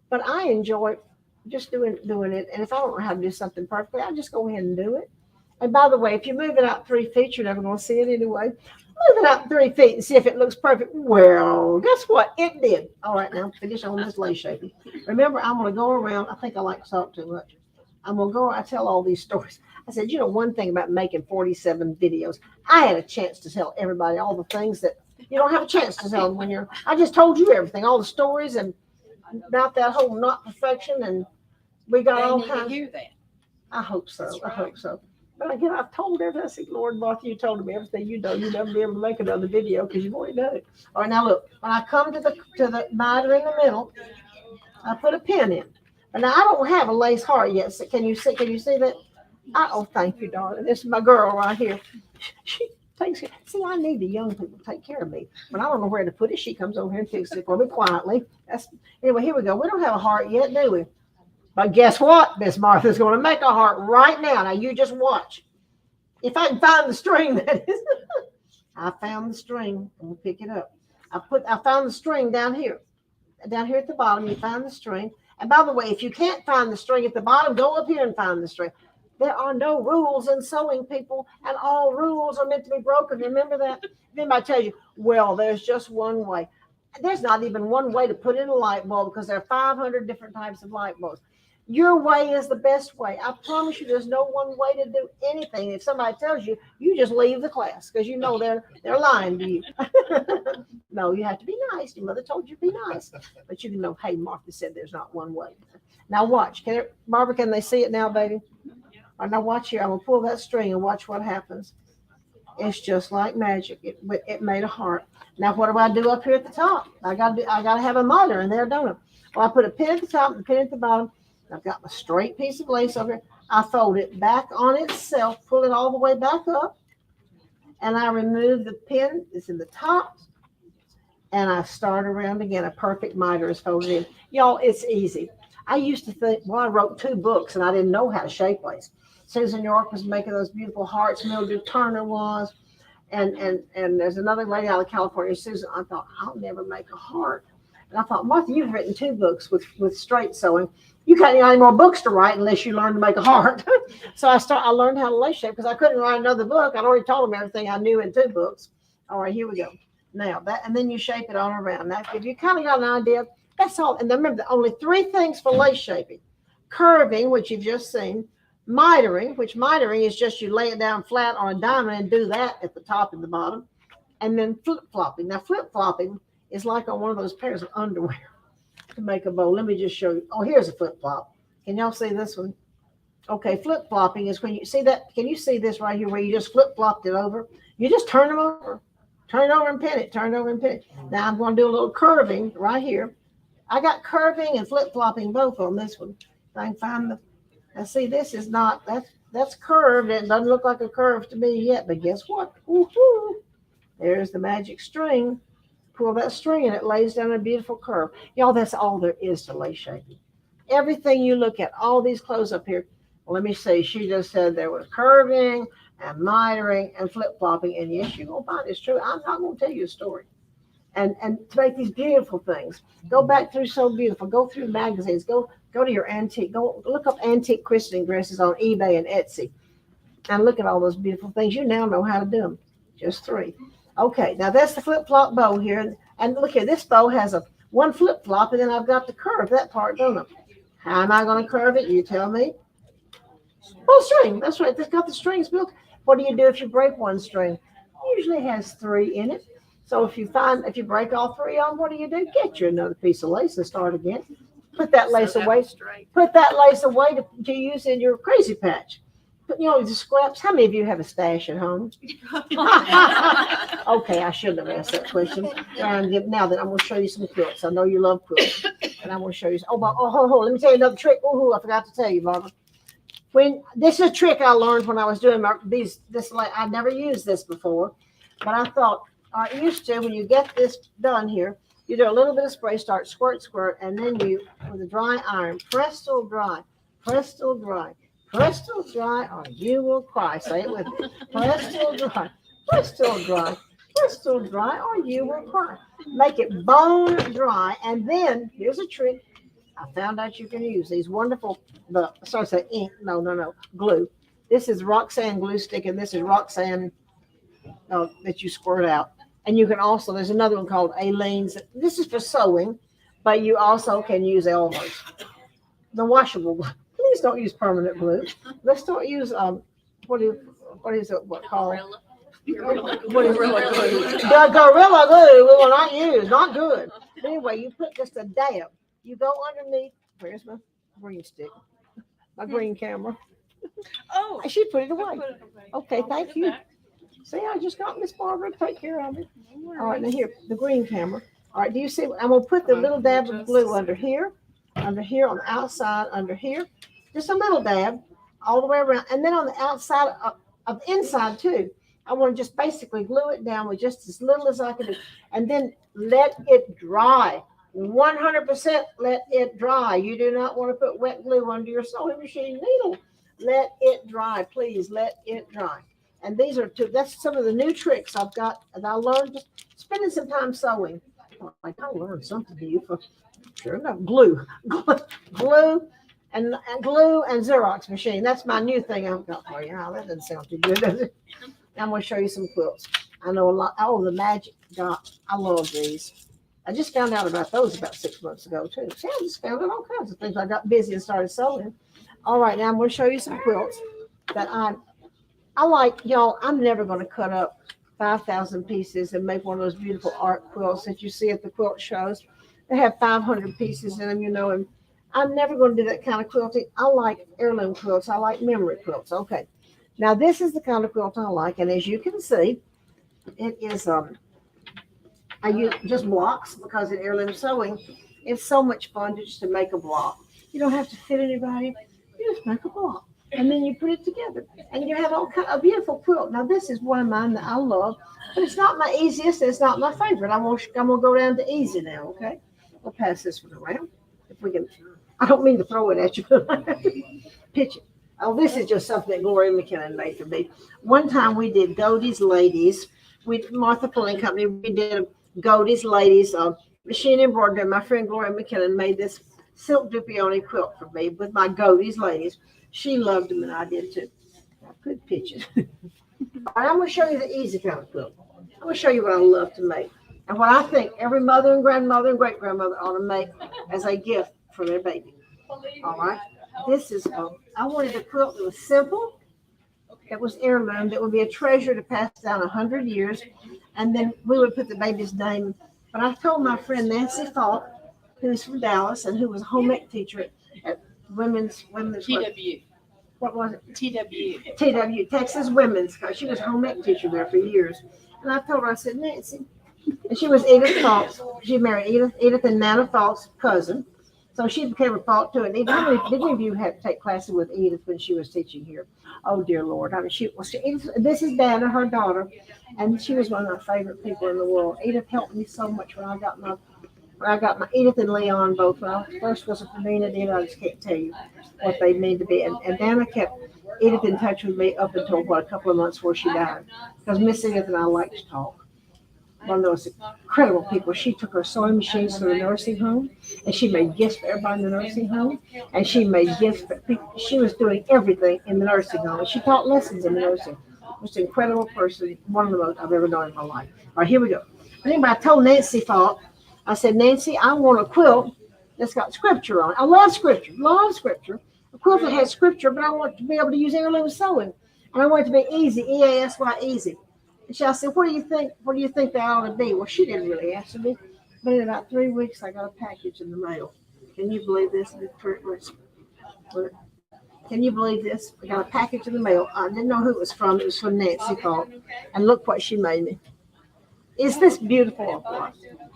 But I enjoy just doing it. And if I don't know how to do something perfectly, I just go ahead and do it. And by the way, if you move it out 3 feet, you're never going to see it anyway. Move it out 3 feet and see if it looks perfect. Well, guess what? It did. All right, now finish on this lace shaping. Remember, I'm going to go around. I think I like to talk too much. I'm going to go, I tell all these stories. I said, you know, one thing about making 47 videos, I had a chance to tell everybody all the things that you don't have a chance to tell them when you're, I just told you everything, all the stories and about that whole not perfection. And we got all kinds. They hear that. I hope so. That's I right. hope so. But again, I've told everything. I said, Lord, Martha, you told me everything you know. You'll never be able to make another video because you've already done it. All right, now look. When I come to the miter in the middle, I put a pin in. But now I don't have a lace heart yet. So can you see that? Oh, thank you, darling. This is my girl right here. She takes care. See, I need the young people to take care of me. When I don't know where to put it, she comes over here and fixes it for me quietly. Anyway, here we go. We don't have a heart yet, do we? But guess what? Miss Martha's going to make a heart right now. Now, you just watch. If I can find the string, that is. I found the string. I'm going to pick it up. I found the string down here. Down here at the bottom, you find the string. And by the way, if you can't find the string at the bottom, go up here and find the string. There are no rules in sewing, people, and all rules are meant to be broken. Remember that? If anybody tells you, well, there's just one way. There's not even one way to put in a light bulb because there are 500 different types of light bulbs. Your way is the best way. I promise you there's no one way to do anything. If somebody tells you, you just leave the class because you know they're lying to you. No, you have to be nice. Your mother told you to be nice. But you can know, hey, Martha said there's not one way. Now watch. Barbara, can they see it now, baby? All right, now watch here. I'm going to pull that string and watch what happens. It's just like magic. It made a heart. Now what do I do up here at the top? I got to have a miter in there, don't I? Well, I put a pin at the top and a pin at the bottom. I've got my straight piece of lace over here. I fold it back on itself, pull it all the way back up, and I remove the pin that's in the top, and I start around again. A perfect miter is folded in. Y'all, it's easy. I used to think, well, I wrote 2 books, and I didn't know how to shape lace. Susan York was making those beautiful hearts. Mildred Turner was. And there's another lady out of California, Susan. I thought, I'll never make a heart. And I thought, Martha, you've written 2 books with straight sewing. You can't get any more books to write unless you learn to make a heart. So I learned how to lace shape because I couldn't write another book. I'd already told them everything I knew in 2 books. All right, here we go. Now that, and then you shape it all around. Now, if you kind of got an idea, that's all. And remember, only 3 things for lace shaping: curving, which you've just seen; mitering, which mitering is just you lay it down flat on a diamond and do that at the top and the bottom; and then flip flopping. Now, flip flopping is like on one of those pairs of underwear to make a bow. Let me just show you. Oh, here's a flip flop. Can y'all see this one? Okay, flip flopping is when you see that. Can you see this right here where you just flip flopped it over? You just turn them over. Turn it over and pin it. Turn it over and pin it. Now I'm going to do a little curving right here. I got curving and flip flopping both on this one. If I can find the. Now see, this is not. That's curved. It doesn't look like a curve to me yet. But guess what? Woo-hoo. There's the magic string. Pull that string and it lays down a beautiful curve. Y'all, that's all there is to lace shaping. Everything you look at, all these clothes up here. Well, let me see. She just said there was curving and mitering and flip-flopping. And yes, you're going to find it's true. I'm not going to tell you a story. And to make these beautiful things. Go back through So Beautiful. Go through magazines. Go to your antique. Go look up antique christening dresses on eBay and Etsy. And look at all those beautiful things. You now know how to do them. Just 3. Okay, now that's the flip-flop bow here. And look here, this bow has one flip-flop, and then I've got to curve that part, don't I? How am I going to curve it? You tell me. Well, string. That's right. It's got the strings built. What do you do if you break one string? It usually has 3 in it. So if you break all 3 on, what do? Get you another piece of lace and start again. Put that lace away. Put that lace away to use in your crazy patch. But the scraps. How many of you have a stash at home? Okay, I shouldn't have asked that question. And now that I'm going to show you some quilts. I know you love quilts, and I'm going to show you. Let me tell you another trick. I forgot to tell you, Barbara. This is a trick I learned when I was doing I never used this before, but I thought I used to. When you get this done here, you do a little bit of spray, start squirt, and then you with a dry iron, press till dry, press till dry. Press till dry or you will cry. Say it with me. Press till dry. Press till dry. Press till dry or you will cry. Make it bone dry. And then here's a trick. I found out you can use these wonderful, glue. This is Roxanne glue stick and this is Roxanne that you squirt out. And you can also, there's another one called Aleene's. This is for sewing, but you also can use Elmer's. The washable glue. Please don't use permanent glue. Let's don't use what is it called? Gorilla glue. The Gorilla glue we will not use. Not good. But anyway, you put just a dab. You go underneath. Where's my green stick? My green camera. Oh, She put it away. I put it away. Okay, I'll put thank it you. back. See, I just got Miss Barbara to take care of it. All right, now here, the green camera. All right, do you see? I'm going to put the little dab of glue under here on the outside, under here. Just a little dab all the way around. And then on the outside of inside too, I want to just basically glue it down with just as little as I can do. And then let it dry. 100% let it dry. You do not want to put wet glue under your sewing machine needle. Let it dry, please. Let it dry. And that's some of the new tricks I've got that I learned just spending some time sewing. I learned something to you for sure enough. Glue and Xerox machine. That's my new thing I've got for you. Oh, that doesn't sound too good, does it? I'm going to show you some quilts. I know a lot. Oh, the magic dot. I love these. I just found out about those about 6 months ago, too. See, I just found out all kinds of things. I got busy and started sewing. All right, now I'm going to show you some quilts that I like. Y'all, I'm never going to cut up 5,000 pieces and make one of those beautiful art quilts that you see at the quilt shows. They have 500 pieces in them, and I'm never going to do that kind of quilting. I like heirloom quilts. I like memory quilts. Okay. Now, this is the kind of quilt I like. And as you can see, it is, I use just blocks because in heirloom sewing, it's so much fun just to make a block. You don't have to fit anybody. You just make a block. And then you put it together. And you have a beautiful quilt. Now, this is one of mine that I love. But it's not my easiest. It's not my favorite. I'm going to go down to easy now, okay? We'll pass this one around. If we can. I don't mean to throw it at you, but pitch it. Oh, this is just something that Gloria McKinnon made for me. One time we did Godey's Ladies. Martha Pullen Company, we did Godey's Ladies machine embroidery. My friend Gloria McKinnon made this silk dupioni quilt for me with my Godey's Ladies. She loved them and I did too. Good pictures. All right, I'm going to show you the easy kind of quilt. I'm going to show you what I love to make and what I think every mother and grandmother and great grandmother ought to make as a gift for their baby. All right, this is I wanted a quilt that was simple, that was heirloom, that would be a treasure to pass down 100 years, and then we would put the baby's name. But I told my friend Nancy Falk, who's from Dallas and who was a home ec teacher at women's TW. what was it? TW. Texas Women's, because she was a home ec teacher there for years. And I told her, I said, Nancy, and she was Edith Falk's. She married Edith and Nana Falk's cousin. So she became a Falk too. And did any of you have to take classes with Edith when she was teaching here? Oh dear Lord! I mean, Edith, this is Dana, her daughter, and she was one of my favorite people in the world. Edith helped me so much when I got my Edith and Leon both. When I first was a Bernina, I just can't tell you what they mean to be. And Dana kept Edith in touch with me up until a couple of months before she died, because Miss Edith and I like to talk. One of those incredible people. She took her sewing machines to the nursing home, and she made gifts for everybody in the nursing home. And she made gifts for people. She was doing everything in the nursing home. And she taught lessons in the nursing. Just an incredible person. One of the most I've ever known in my life. All right, here we go. Anyway, I told Nancy Falk, I said, Nancy, I want a quilt that's got scripture on it. I love scripture. A quilt that has scripture, but I want to be able to use heirloom sewing. And I want it to be easy, E-A-S-Y, easy. And I said, what do you think? What do you think that ought to be? Well, she didn't really answer me. But in about 3 weeks, I got a package in the mail. Can you believe this? Can you believe this? I got a package in the mail. I didn't know who it was from. It was from Nancy Falk. And look what she made me. Is this beautiful?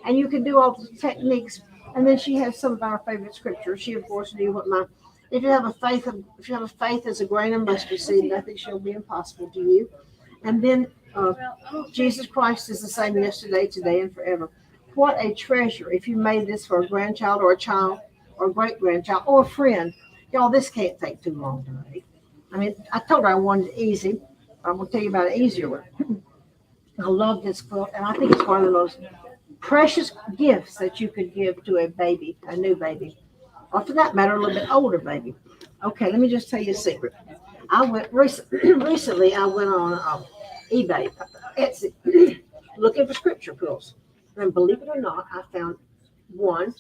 And you can do all the techniques. And then she has some of our favorite scriptures. She, of course, knew what if you have a faith as a grain of mustard seed, nothing shall be impossible to you. And then Jesus Christ is the same yesterday, today, and forever. What a treasure if you made this for a grandchild or a child or a great-grandchild or a friend. Y'all, this can't take too long to make. I mean, I told her I wanted it easy. I'm going to tell you about an easier one. I love this quilt, and I think it's one of the most precious gifts that you could give to a baby, a new baby, or for that matter, a little bit older baby. Okay, let me just tell you a secret. I went recently. I went on eBay, Etsy, looking for scripture quilts, and believe it or not, I found one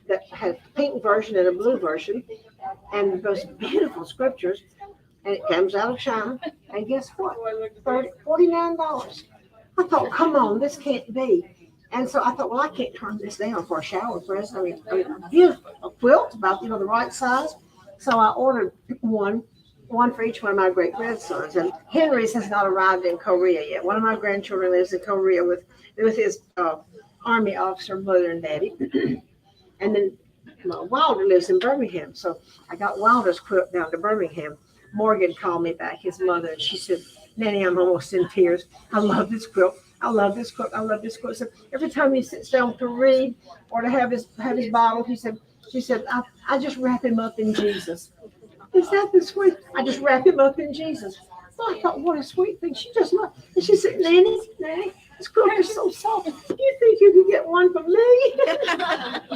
that had a pink version and a blue version, and those beautiful scriptures. And it comes out of China. And guess what? $49. I thought, come on, this can't be. And so I thought, well, I can't turn this down for a shower present. I mean, beautiful. A quilt about, the right size. So I ordered one for each one of my great grandsons. And Henry's has not arrived in Korea yet. One of my grandchildren lives in Korea with his Army officer mother and daddy. And then Wilder lives in Birmingham. So I got Wilder's quilt down to Birmingham. Morgan called me back, his mother, and she said, Nanny, I'm almost in tears. I love this quilt. I love this quilt. I love this quilt. So every time he sits down to read or to have his Bible, she said, I just wrap him up in Jesus. Is that the sweet? I just wrap him up in Jesus. So I thought, what a sweet thing. She just loved. And she said, Nanny, this quilt is so soft. Do you think you could get one for me?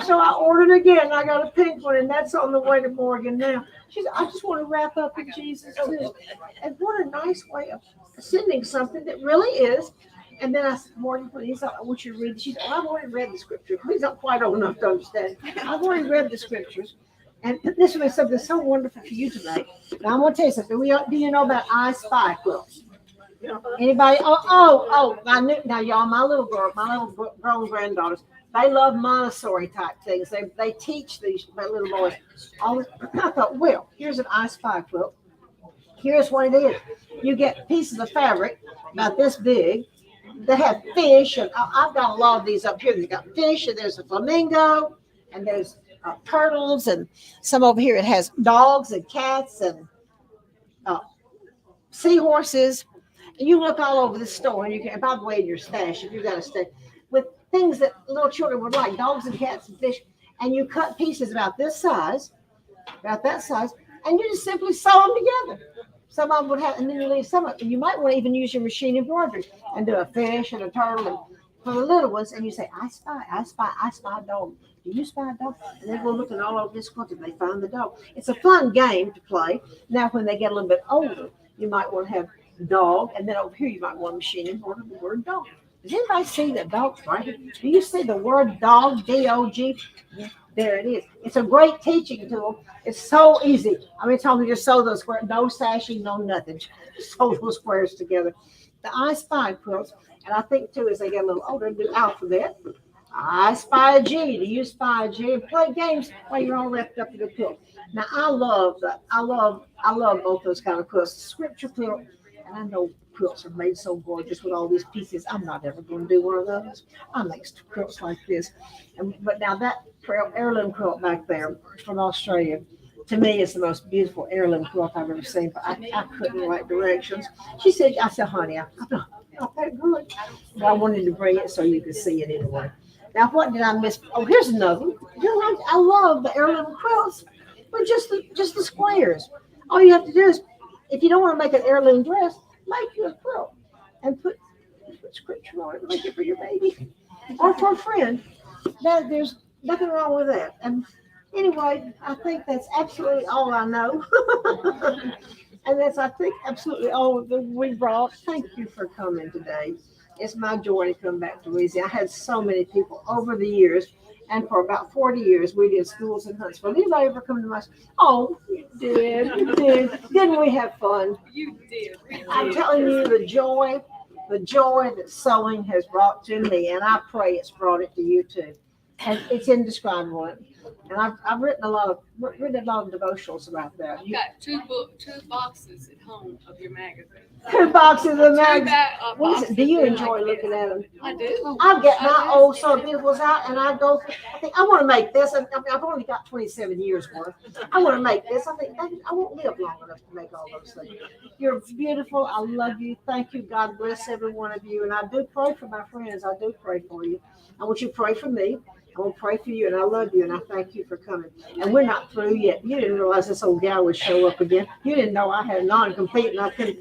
So I ordered again. I got a pink one, and that's on the way to Morgan now. She said, I just want to wrap up in Jesus too. And what a nice way of sending something that really is. And then I said, Morgan, please, I want you to read. She said, I've already read the scripture. He's not quite old enough to understand. I've already read the scriptures. And this will be something so wonderful for you tonight. Now, I'm going to tell you something. Do you know about I Spy quilts? Anybody? I knew. Now, y'all, my little grown granddaughters, they love Montessori type things. They teach my little boys. I thought, well, here's an I Spy quilt. Here's what it is. You get pieces of fabric about this big. They have fish, and I've got a lot of these up here. They got fish, and there's a flamingo, and there's turtles, and some over here. It has dogs and cats and seahorses. And you look all over the store, and you can, by the way, in your stash, if you've got a stash, with things that little children would like, dogs and cats and fish, and you cut pieces about this size, about that size, and you just simply sew them together. Some of them would have, and then you leave some of them. You might want to even use your machine embroidery and do a fish and a turtle. And for the little ones, and you say, I spy a dog. Do you spy a dog? And then we're looking all over this quilt and they find the dog. It's a fun game to play. Now, when they get a little bit older, you might want to have dog, and then over here you might want a machine embroidery the word dog. Does anybody see the dog right here? Do you see the word dog, D-O-G? Yeah, there it is. It's a great teaching tool. It's so easy. I mean, tell me just sew those squares, no sashing, no nothing. Just sew those squares together. The I Spy quilts, and I think too, as they get a little older, do alphabet. I spy a G. Do you spy a G? And play games while you're all wrapped up in the quilt. Now, I love both those kind of quilts. Scripture quilt, and I know quilts are made so gorgeous with all these pieces. I'm not ever going to do one of those. I make quilts like this. But now that heirloom quilt back there from Australia, to me, is the most beautiful heirloom quilt I've ever seen. But I couldn't write directions. I said, honey, I'm not that good. But I wanted to bring it so you could see it anyway. Now, what did I miss? Oh, here's another one. I love the heirloom quilts, but just the squares. All you have to do is, if you don't want to make an heirloom dress, make you a quilt and put scripture on it and make it for your baby or for a friend. There's nothing wrong with that. And anyway, I think that's absolutely all I know. And that's, I think, absolutely all that we brought. Thank you for coming today. It's my joy to come back to Louisiana. I had so many people over the years, and for about 40 years, we did schools in Huntsville. Anybody ever come to my school? Oh, you did. Didn't we have fun? You did. I'm telling you, the joy that sewing has brought to me, and I pray it's brought it to you too. And it's indescribable. And I've written a lot of devotionals about that. I've got two boxes at home of your magazine. 2 boxes of magazines. What is Do you enjoy looking at them? I do. I'll get my old So Beautiful's out, and I go. I think I want to make this. I've only got 27 years worth. I want to make this. I think I won't live long enough to make all those things. You're beautiful. I love you. Thank you. God bless every one of you. And I do pray for my friends. I do pray for you. I want you to pray for me. I will pray for you, and I love you, and I thank you for coming. And we're not through yet. You didn't realize this old gal would show up again. You didn't know I had non-compete, and I couldn't.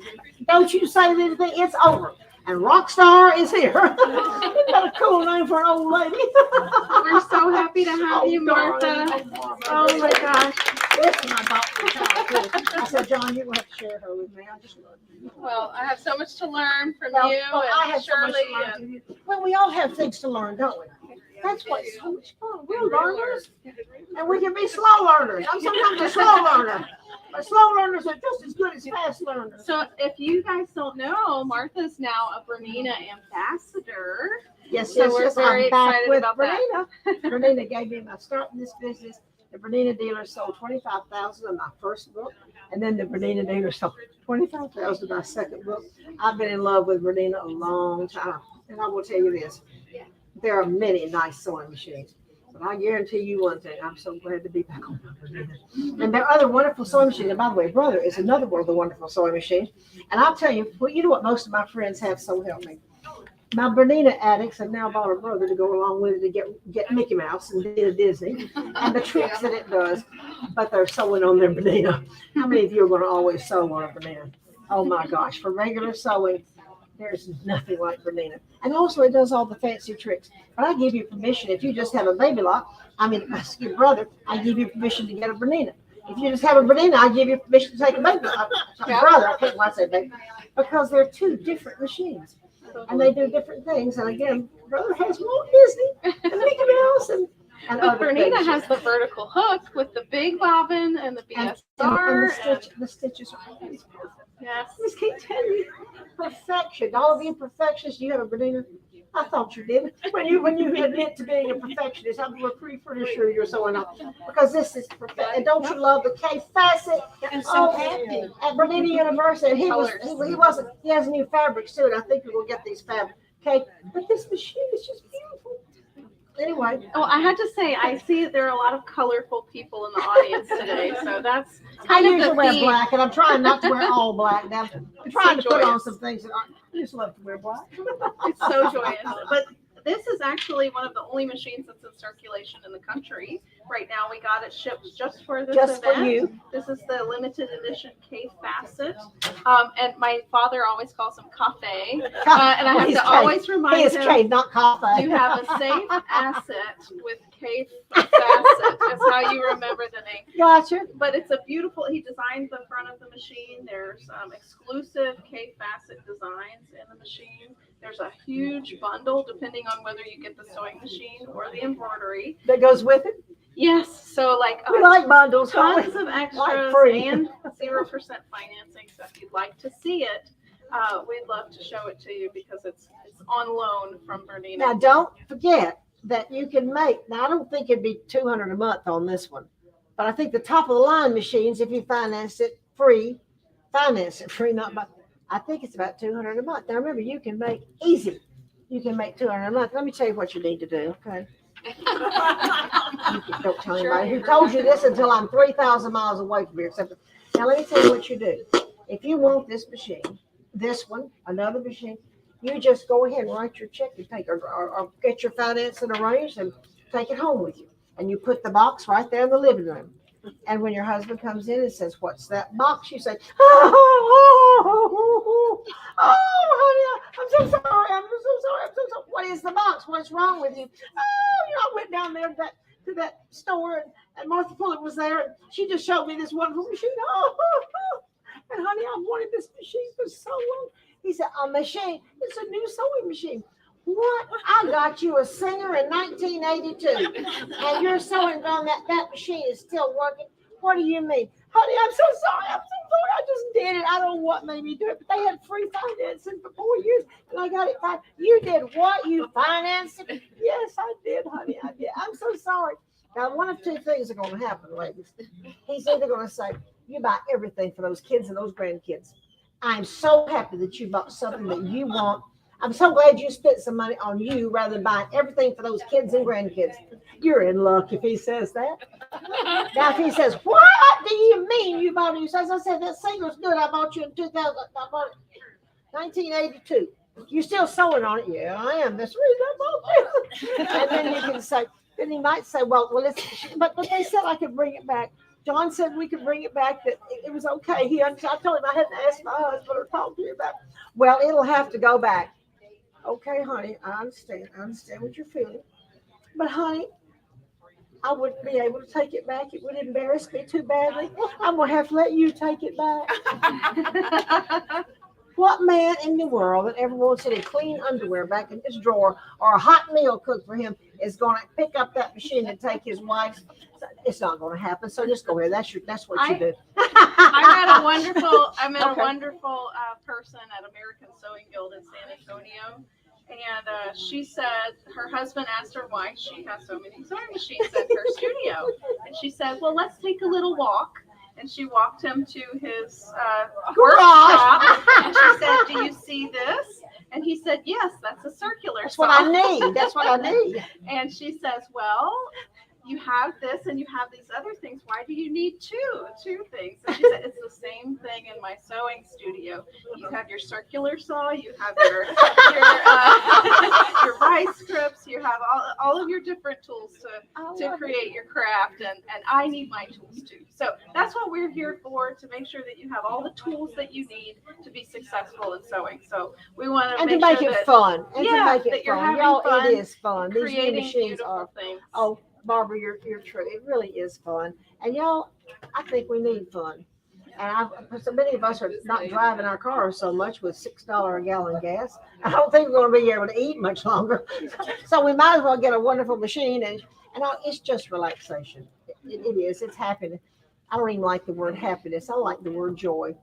Don't you say anything. It's over. And Rockstar is here. Isn't that a cool name for an old lady? We're so happy to have you, Martha. Oh, my gosh. This is my doctor's child. I said, John, you're going to have to share her with me. I just love you. Well, I have so much to learn from Well, you I and have so much Shirley. to learn from you. Well, we all have things to learn, don't we? That's what's so much fun. We're learners, and we can be slow learners. I'm sometimes a slow learner. But slow learners are just as good as fast learners. So if you guys don't know, Martha's now a Bernina Ambassador. Yes, So we're very I'm back excited with about that. Bernina. Bernina gave me my start in this business. The Bernina dealer sold 25,000 of my first book, and then the Bernina dealer sold 25,000 of my second book. I've been in love with Bernina a long time, and I will tell you this. There are many nice sewing machines, but I guarantee you one thing. I'm so glad to be back on my Bernina. And there are other wonderful sewing machines. And by the way, Brother is another one of the wonderful sewing machines. And I'll tell you, well, you know what most of my friends have, so help me. My Bernina addicts have now bought a Brother to go along with it to get Mickey Mouse and Disney and the tricks that it does, but they're sewing on their Bernina. How many of you are going to always sew on a Bernina? Oh my gosh, for regular sewing, there's nothing like Bernina. And also it does all the fancy tricks. But I give you permission, if you just have a baby lock, your Brother, I give you permission to get a Bernina. If you just have a Bernina, I give you permission to take a baby lock. Brother, I can't say baby. Because they're two different machines. And they do different things. And again, Brother has Walt Disney and Mickey Mouse and But other Bernina things. has the vertical hook with the big bobbin and the BSR. And the stitches are always perfect. Yes. I just can't tell you. Perfection. All of you perfectionists, do you have a Bernina? I thought you did. When you admit to being a perfectionist, I'm pretty sure you're so enough. Because this is perfect. And don't you love the K facet? And so happy. At Bernina University, he has new fabrics too, and I think we'll get these fabrics. Okay. But this machine is just beautiful. Anyway. Oh, I had to say, I see there are a lot of colorful people in the audience today, so that's I kind of usually the wear theme. black, and I'm trying not to wear all black now. I'm trying to put on joyous. some things that aren't. I just love to wear black. It's so joyous. But this is actually one of the only machines that's in circulation in the country. Right now, we got it shipped just for this Just event. for you. This is the limited edition K Facet. And my father always calls him Cafe. And I have He's to K. always He remind is him, cave, not coffee. you have a safe asset with K Facet. That's how you remember the name. Gotcha. But it's a beautiful, he designed the front of the machine. There's exclusive K Facet designs in the machine. There's a huge bundle depending on whether you get the sewing machine or the embroidery. That goes with it. Yes, so like We like bundles. don't we? tons of Like extras free. and 0% financing. So if you'd like to see it, we'd love to show it to you because it's on loan from Bernina. Now, don't forget that you can make. Now, I don't think it'd be $200 a month on this one, but I think the top of the line machines, if you finance it free, not by. I think it's about $200 a month. Now, remember, you can make easy. You can make $200 a month. Let me tell you what you need to do. Okay. Don't tell anybody who told you this until I'm 3,000 miles away from here. Now, let me tell you what you do. If you want this machine, this one, another machine, you just go ahead and write your check and take or get your financing arranged and take it home with you. And you put the box right there in the living room. And when your husband comes in and says, "What's that box?" you say, "Oh, honey, I'm so sorry. I'm so sorry. What is the box? What's wrong with you?" "Oh, I went down there to that store and Martha Pullen was there and she just showed me this wonderful machine. And honey, I've wanted this machine for so long." He said, "A machine? It's a new sewing machine." "What? I got you a Singer in 1982, and you're sewing on that machine is still working. What do you mean?" "Honey, I'm so sorry. I just did it. I don't know what made me do it, but they had free financing for 4 years, and I got it back." "You did what? You financed it?" "Yes, I did, honey. I did. I'm so sorry." Now, one of two things are going to happen, ladies. He's either going to say, "You buy everything for those kids and those grandkids. I'm so happy that you bought something that you want. I'm so glad you spent some money on you rather than buying everything for those kids and grandkids." You're in luck if he says that. Now, if he says, "What do you mean you bought it?" You says, "I said that singer's good. I bought you in 2000. I bought it 1982. You still sewing on it?" "Yeah, I am. That's the reason I bought it." And then you can say, then he might say, "Well, but they said I could bring it back. John said we could bring it back, that it was okay. I told him I hadn't asked my husband or talked to you about it." "Well, it'll have to go back." "Okay, honey, I understand what you're feeling. But, honey, I wouldn't be able to take it back. It would embarrass me too badly. I'm going to have to let you take it back." What man in the world that ever wants any clean underwear back in his drawer or a hot meal cooked for him is going to pick up that machine and take his wife's? It's not going to happen. So just go ahead. That's what you do. I met a Okay. wonderful person at American Sewing Guild in San Antonio. And she said her husband asked her why she has so many sewing machines at her studio. And she said, "Well, let's take a little walk." And she walked him to his workshop. And she said, "Do you see this?" And he said, "Yes, that's a circular That's saw." what I need. That's what I need. And she says, "Well, you have this and you have these other things. Why do you need two things?" And she said, "It's the same thing in my sewing studio. You have your circular saw, you have your vice grips, you have all of your different tools to create your craft, and I need my tools too." So that's what we're here for, to make sure that you have all the tools that you need to be successful in sewing. So we want And to to make sure it that, fun. And yeah, to make that it you're fun. having Y'all, fun it is fun. These new creating machines beautiful are. things. Oh, Barbara, you're true. It really is fun. And y'all, I think we need fun. And so many of us are not driving our cars so much with $6 a gallon gas. I don't think we're going to be able to eat much longer. So we might as well get a wonderful machine. And it's just relaxation. It is. It's happiness. I don't even like the word happiness. I like the word joy.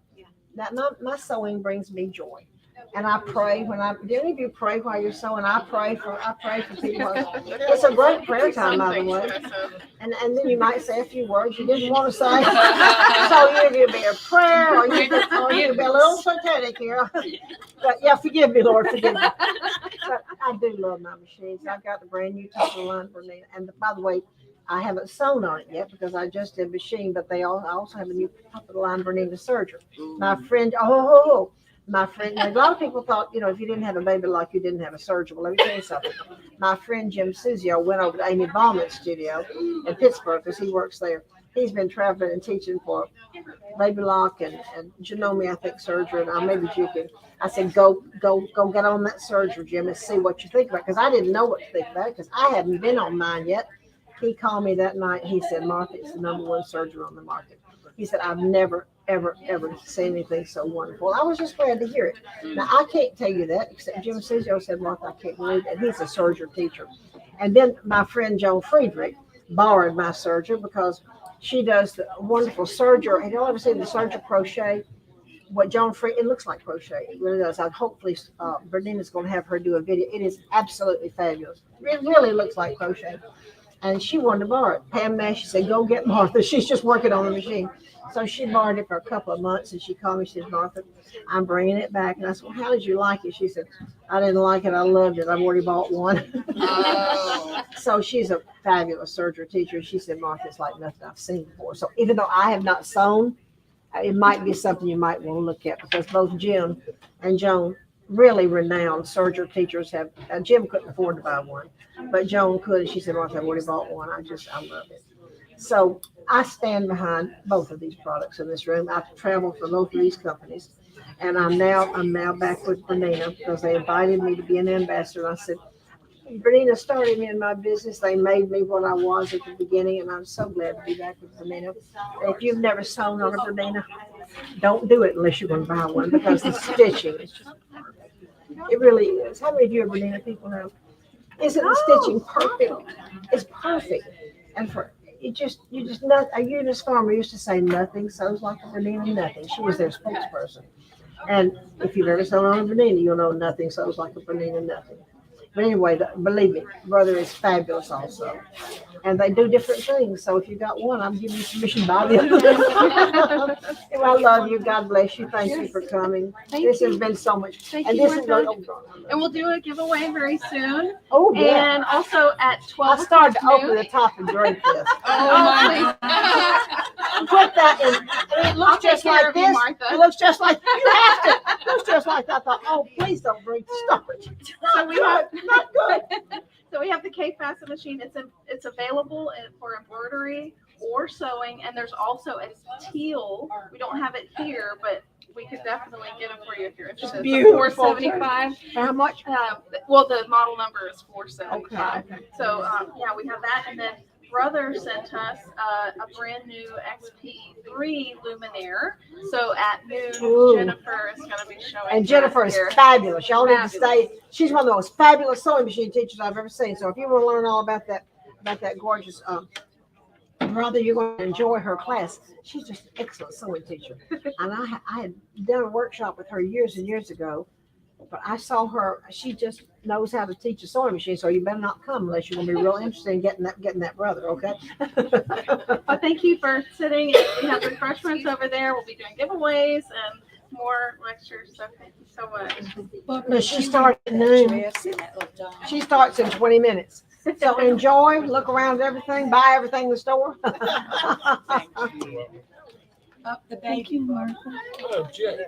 Now, my sewing brings me joy. And I pray do any of you pray while you're sewing? I pray for people. It's a great prayer time, by the way. And then you might say a few words you didn't want to say. So you could be a prayer or you could be a little satanic here. But yeah, forgive me, Lord, forgive me. But I do love my machines. I've got the brand new top of the line Bernina. And by the way, I haven't sewn on it yet because I just did machine, but I also have a new top of the line Bernina serger. My friend, My friend, a lot of people thought, if you didn't have a baby like you didn't have a surgeon. Well, let me tell you something. My friend Jim Sizio went over to Amy Bauman's studio in Pittsburgh because he works there. He's been traveling and teaching for baby lock and genome, I think, surgery, and maybe juking. I said, go get on that surgery, Jim, and see what you think about it. Because I didn't know what to think about it because I hadn't been on mine yet. He called me that night. He said, Martha, it's the #1 surgery on the market. He said, I've never, ever, ever seen anything so wonderful. I was just glad to hear it. Now, I can't tell you that, except Jim Sizio said, Martha, I can't believe it. He's a surgery teacher. And then my friend Joan Friedrich borrowed my surgery because she does the wonderful surgery. Have you ever seen the surgery crochet? What Joan Friedrich, it looks like crochet. It really does. Hopefully, Bernina's going to have her do a video. It is absolutely fabulous. It really looks like crochet. And she wanted to borrow it. Pam Nash, she said, go get Martha. She's just working on the machine. So she borrowed it for a couple of months, and she called me. She said, Martha, I'm bringing it back. And I said, well, how did you like it? She said, I didn't like it. I loved it. I've already bought one. Oh. So she's a fabulous surgery teacher. She said, Martha, it's like nothing I've seen before. So even though I have not sewn, it might be something you might want to look at because both Jim and Joan, really renowned surgery teachers, have. Jim couldn't afford to buy one, but Joan could. And she said, Martha, I've already bought one. I love it. So I stand behind both of these products in this room. I've traveled for both of these companies, and I'm now back with Bernina because they invited me to be an ambassador. And I said, Bernina started me in my business. They made me what I was at the beginning, and I'm so glad to be back with Bernina. And if you've never sewn on a Bernina, don't do it unless you're going to buy one because the stitching is just perfect. It really is. How many of you are Bernina people know? Isn't the stitching perfect? It's perfect. And Eunice Farmer used to say, nothing sews like a Bernina, nothing. She was their spokesperson. And if you've ever sewn on a Bernina, you'll know nothing sews like a Bernina, nothing. But anyway, believe me, brother is fabulous also. And they do different things. So if you got one, I'm giving you permission to buy the other. Anyway, I love you. God bless you. Thank you for coming. This has been so much. Thank And you, this is Martha. And we'll do a giveaway very soon. Oh, yeah. And also at 12 I started to o'clock open the top and drink this. Oh my God. Put that in. And it I'll looks take just care like of you, this. Martha. It looks just like you have to. It looks just like that. I thought, oh, please don't drink the starch. Not good. Not good. So we have the K-Fasten machine. It's available for embroidery or sewing, and there's also a teal. We don't have it here, but we could definitely get it for you if you're interested. It's beautiful. $475. How much? Well, the model number is 475. Okay. So yeah, we have that, and then brother sent us a brand new XP3 luminaire. So at noon, Ooh. Jennifer is going to be showing. And Jennifer is here. fabulous. Y'all need to Fabulous. stay. She's one of the most fabulous sewing machine teachers I've ever seen. So if you want to learn all about that gorgeous brother, you're going to enjoy her class. She's just an excellent sewing teacher. And I had done a workshop with her years and years ago. But I saw her, she just knows how to teach a sewing machine, so you better not come unless you're going to be real interested in getting that brother, okay? Well, thank you for sitting. We have refreshments over there. We'll be doing giveaways and more lectures. So thank you so much. No, she starts at noon. She starts in 20 minutes. So enjoy, look around at everything, buy everything in the store. Thank you, Martha. Oh, Jay,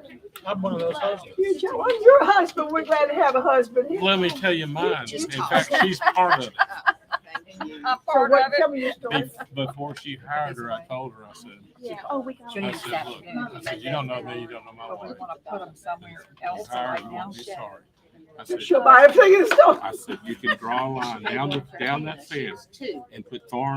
I'm one of those husbands. I'm your husband. We're glad to have a husband. Let me tell you mine. In fact, she's part of it. I'm So part what, of it. tell me your story. Before she hired her, I told her, I said, Yeah. Oh, we got I said, look, I said, you don't know me, you don't know my But we wife. want to put them somewhere You else hired right her, now. won't be sorry. I said, She'll buy everything in the store. you can draw a line down that fence and put thorns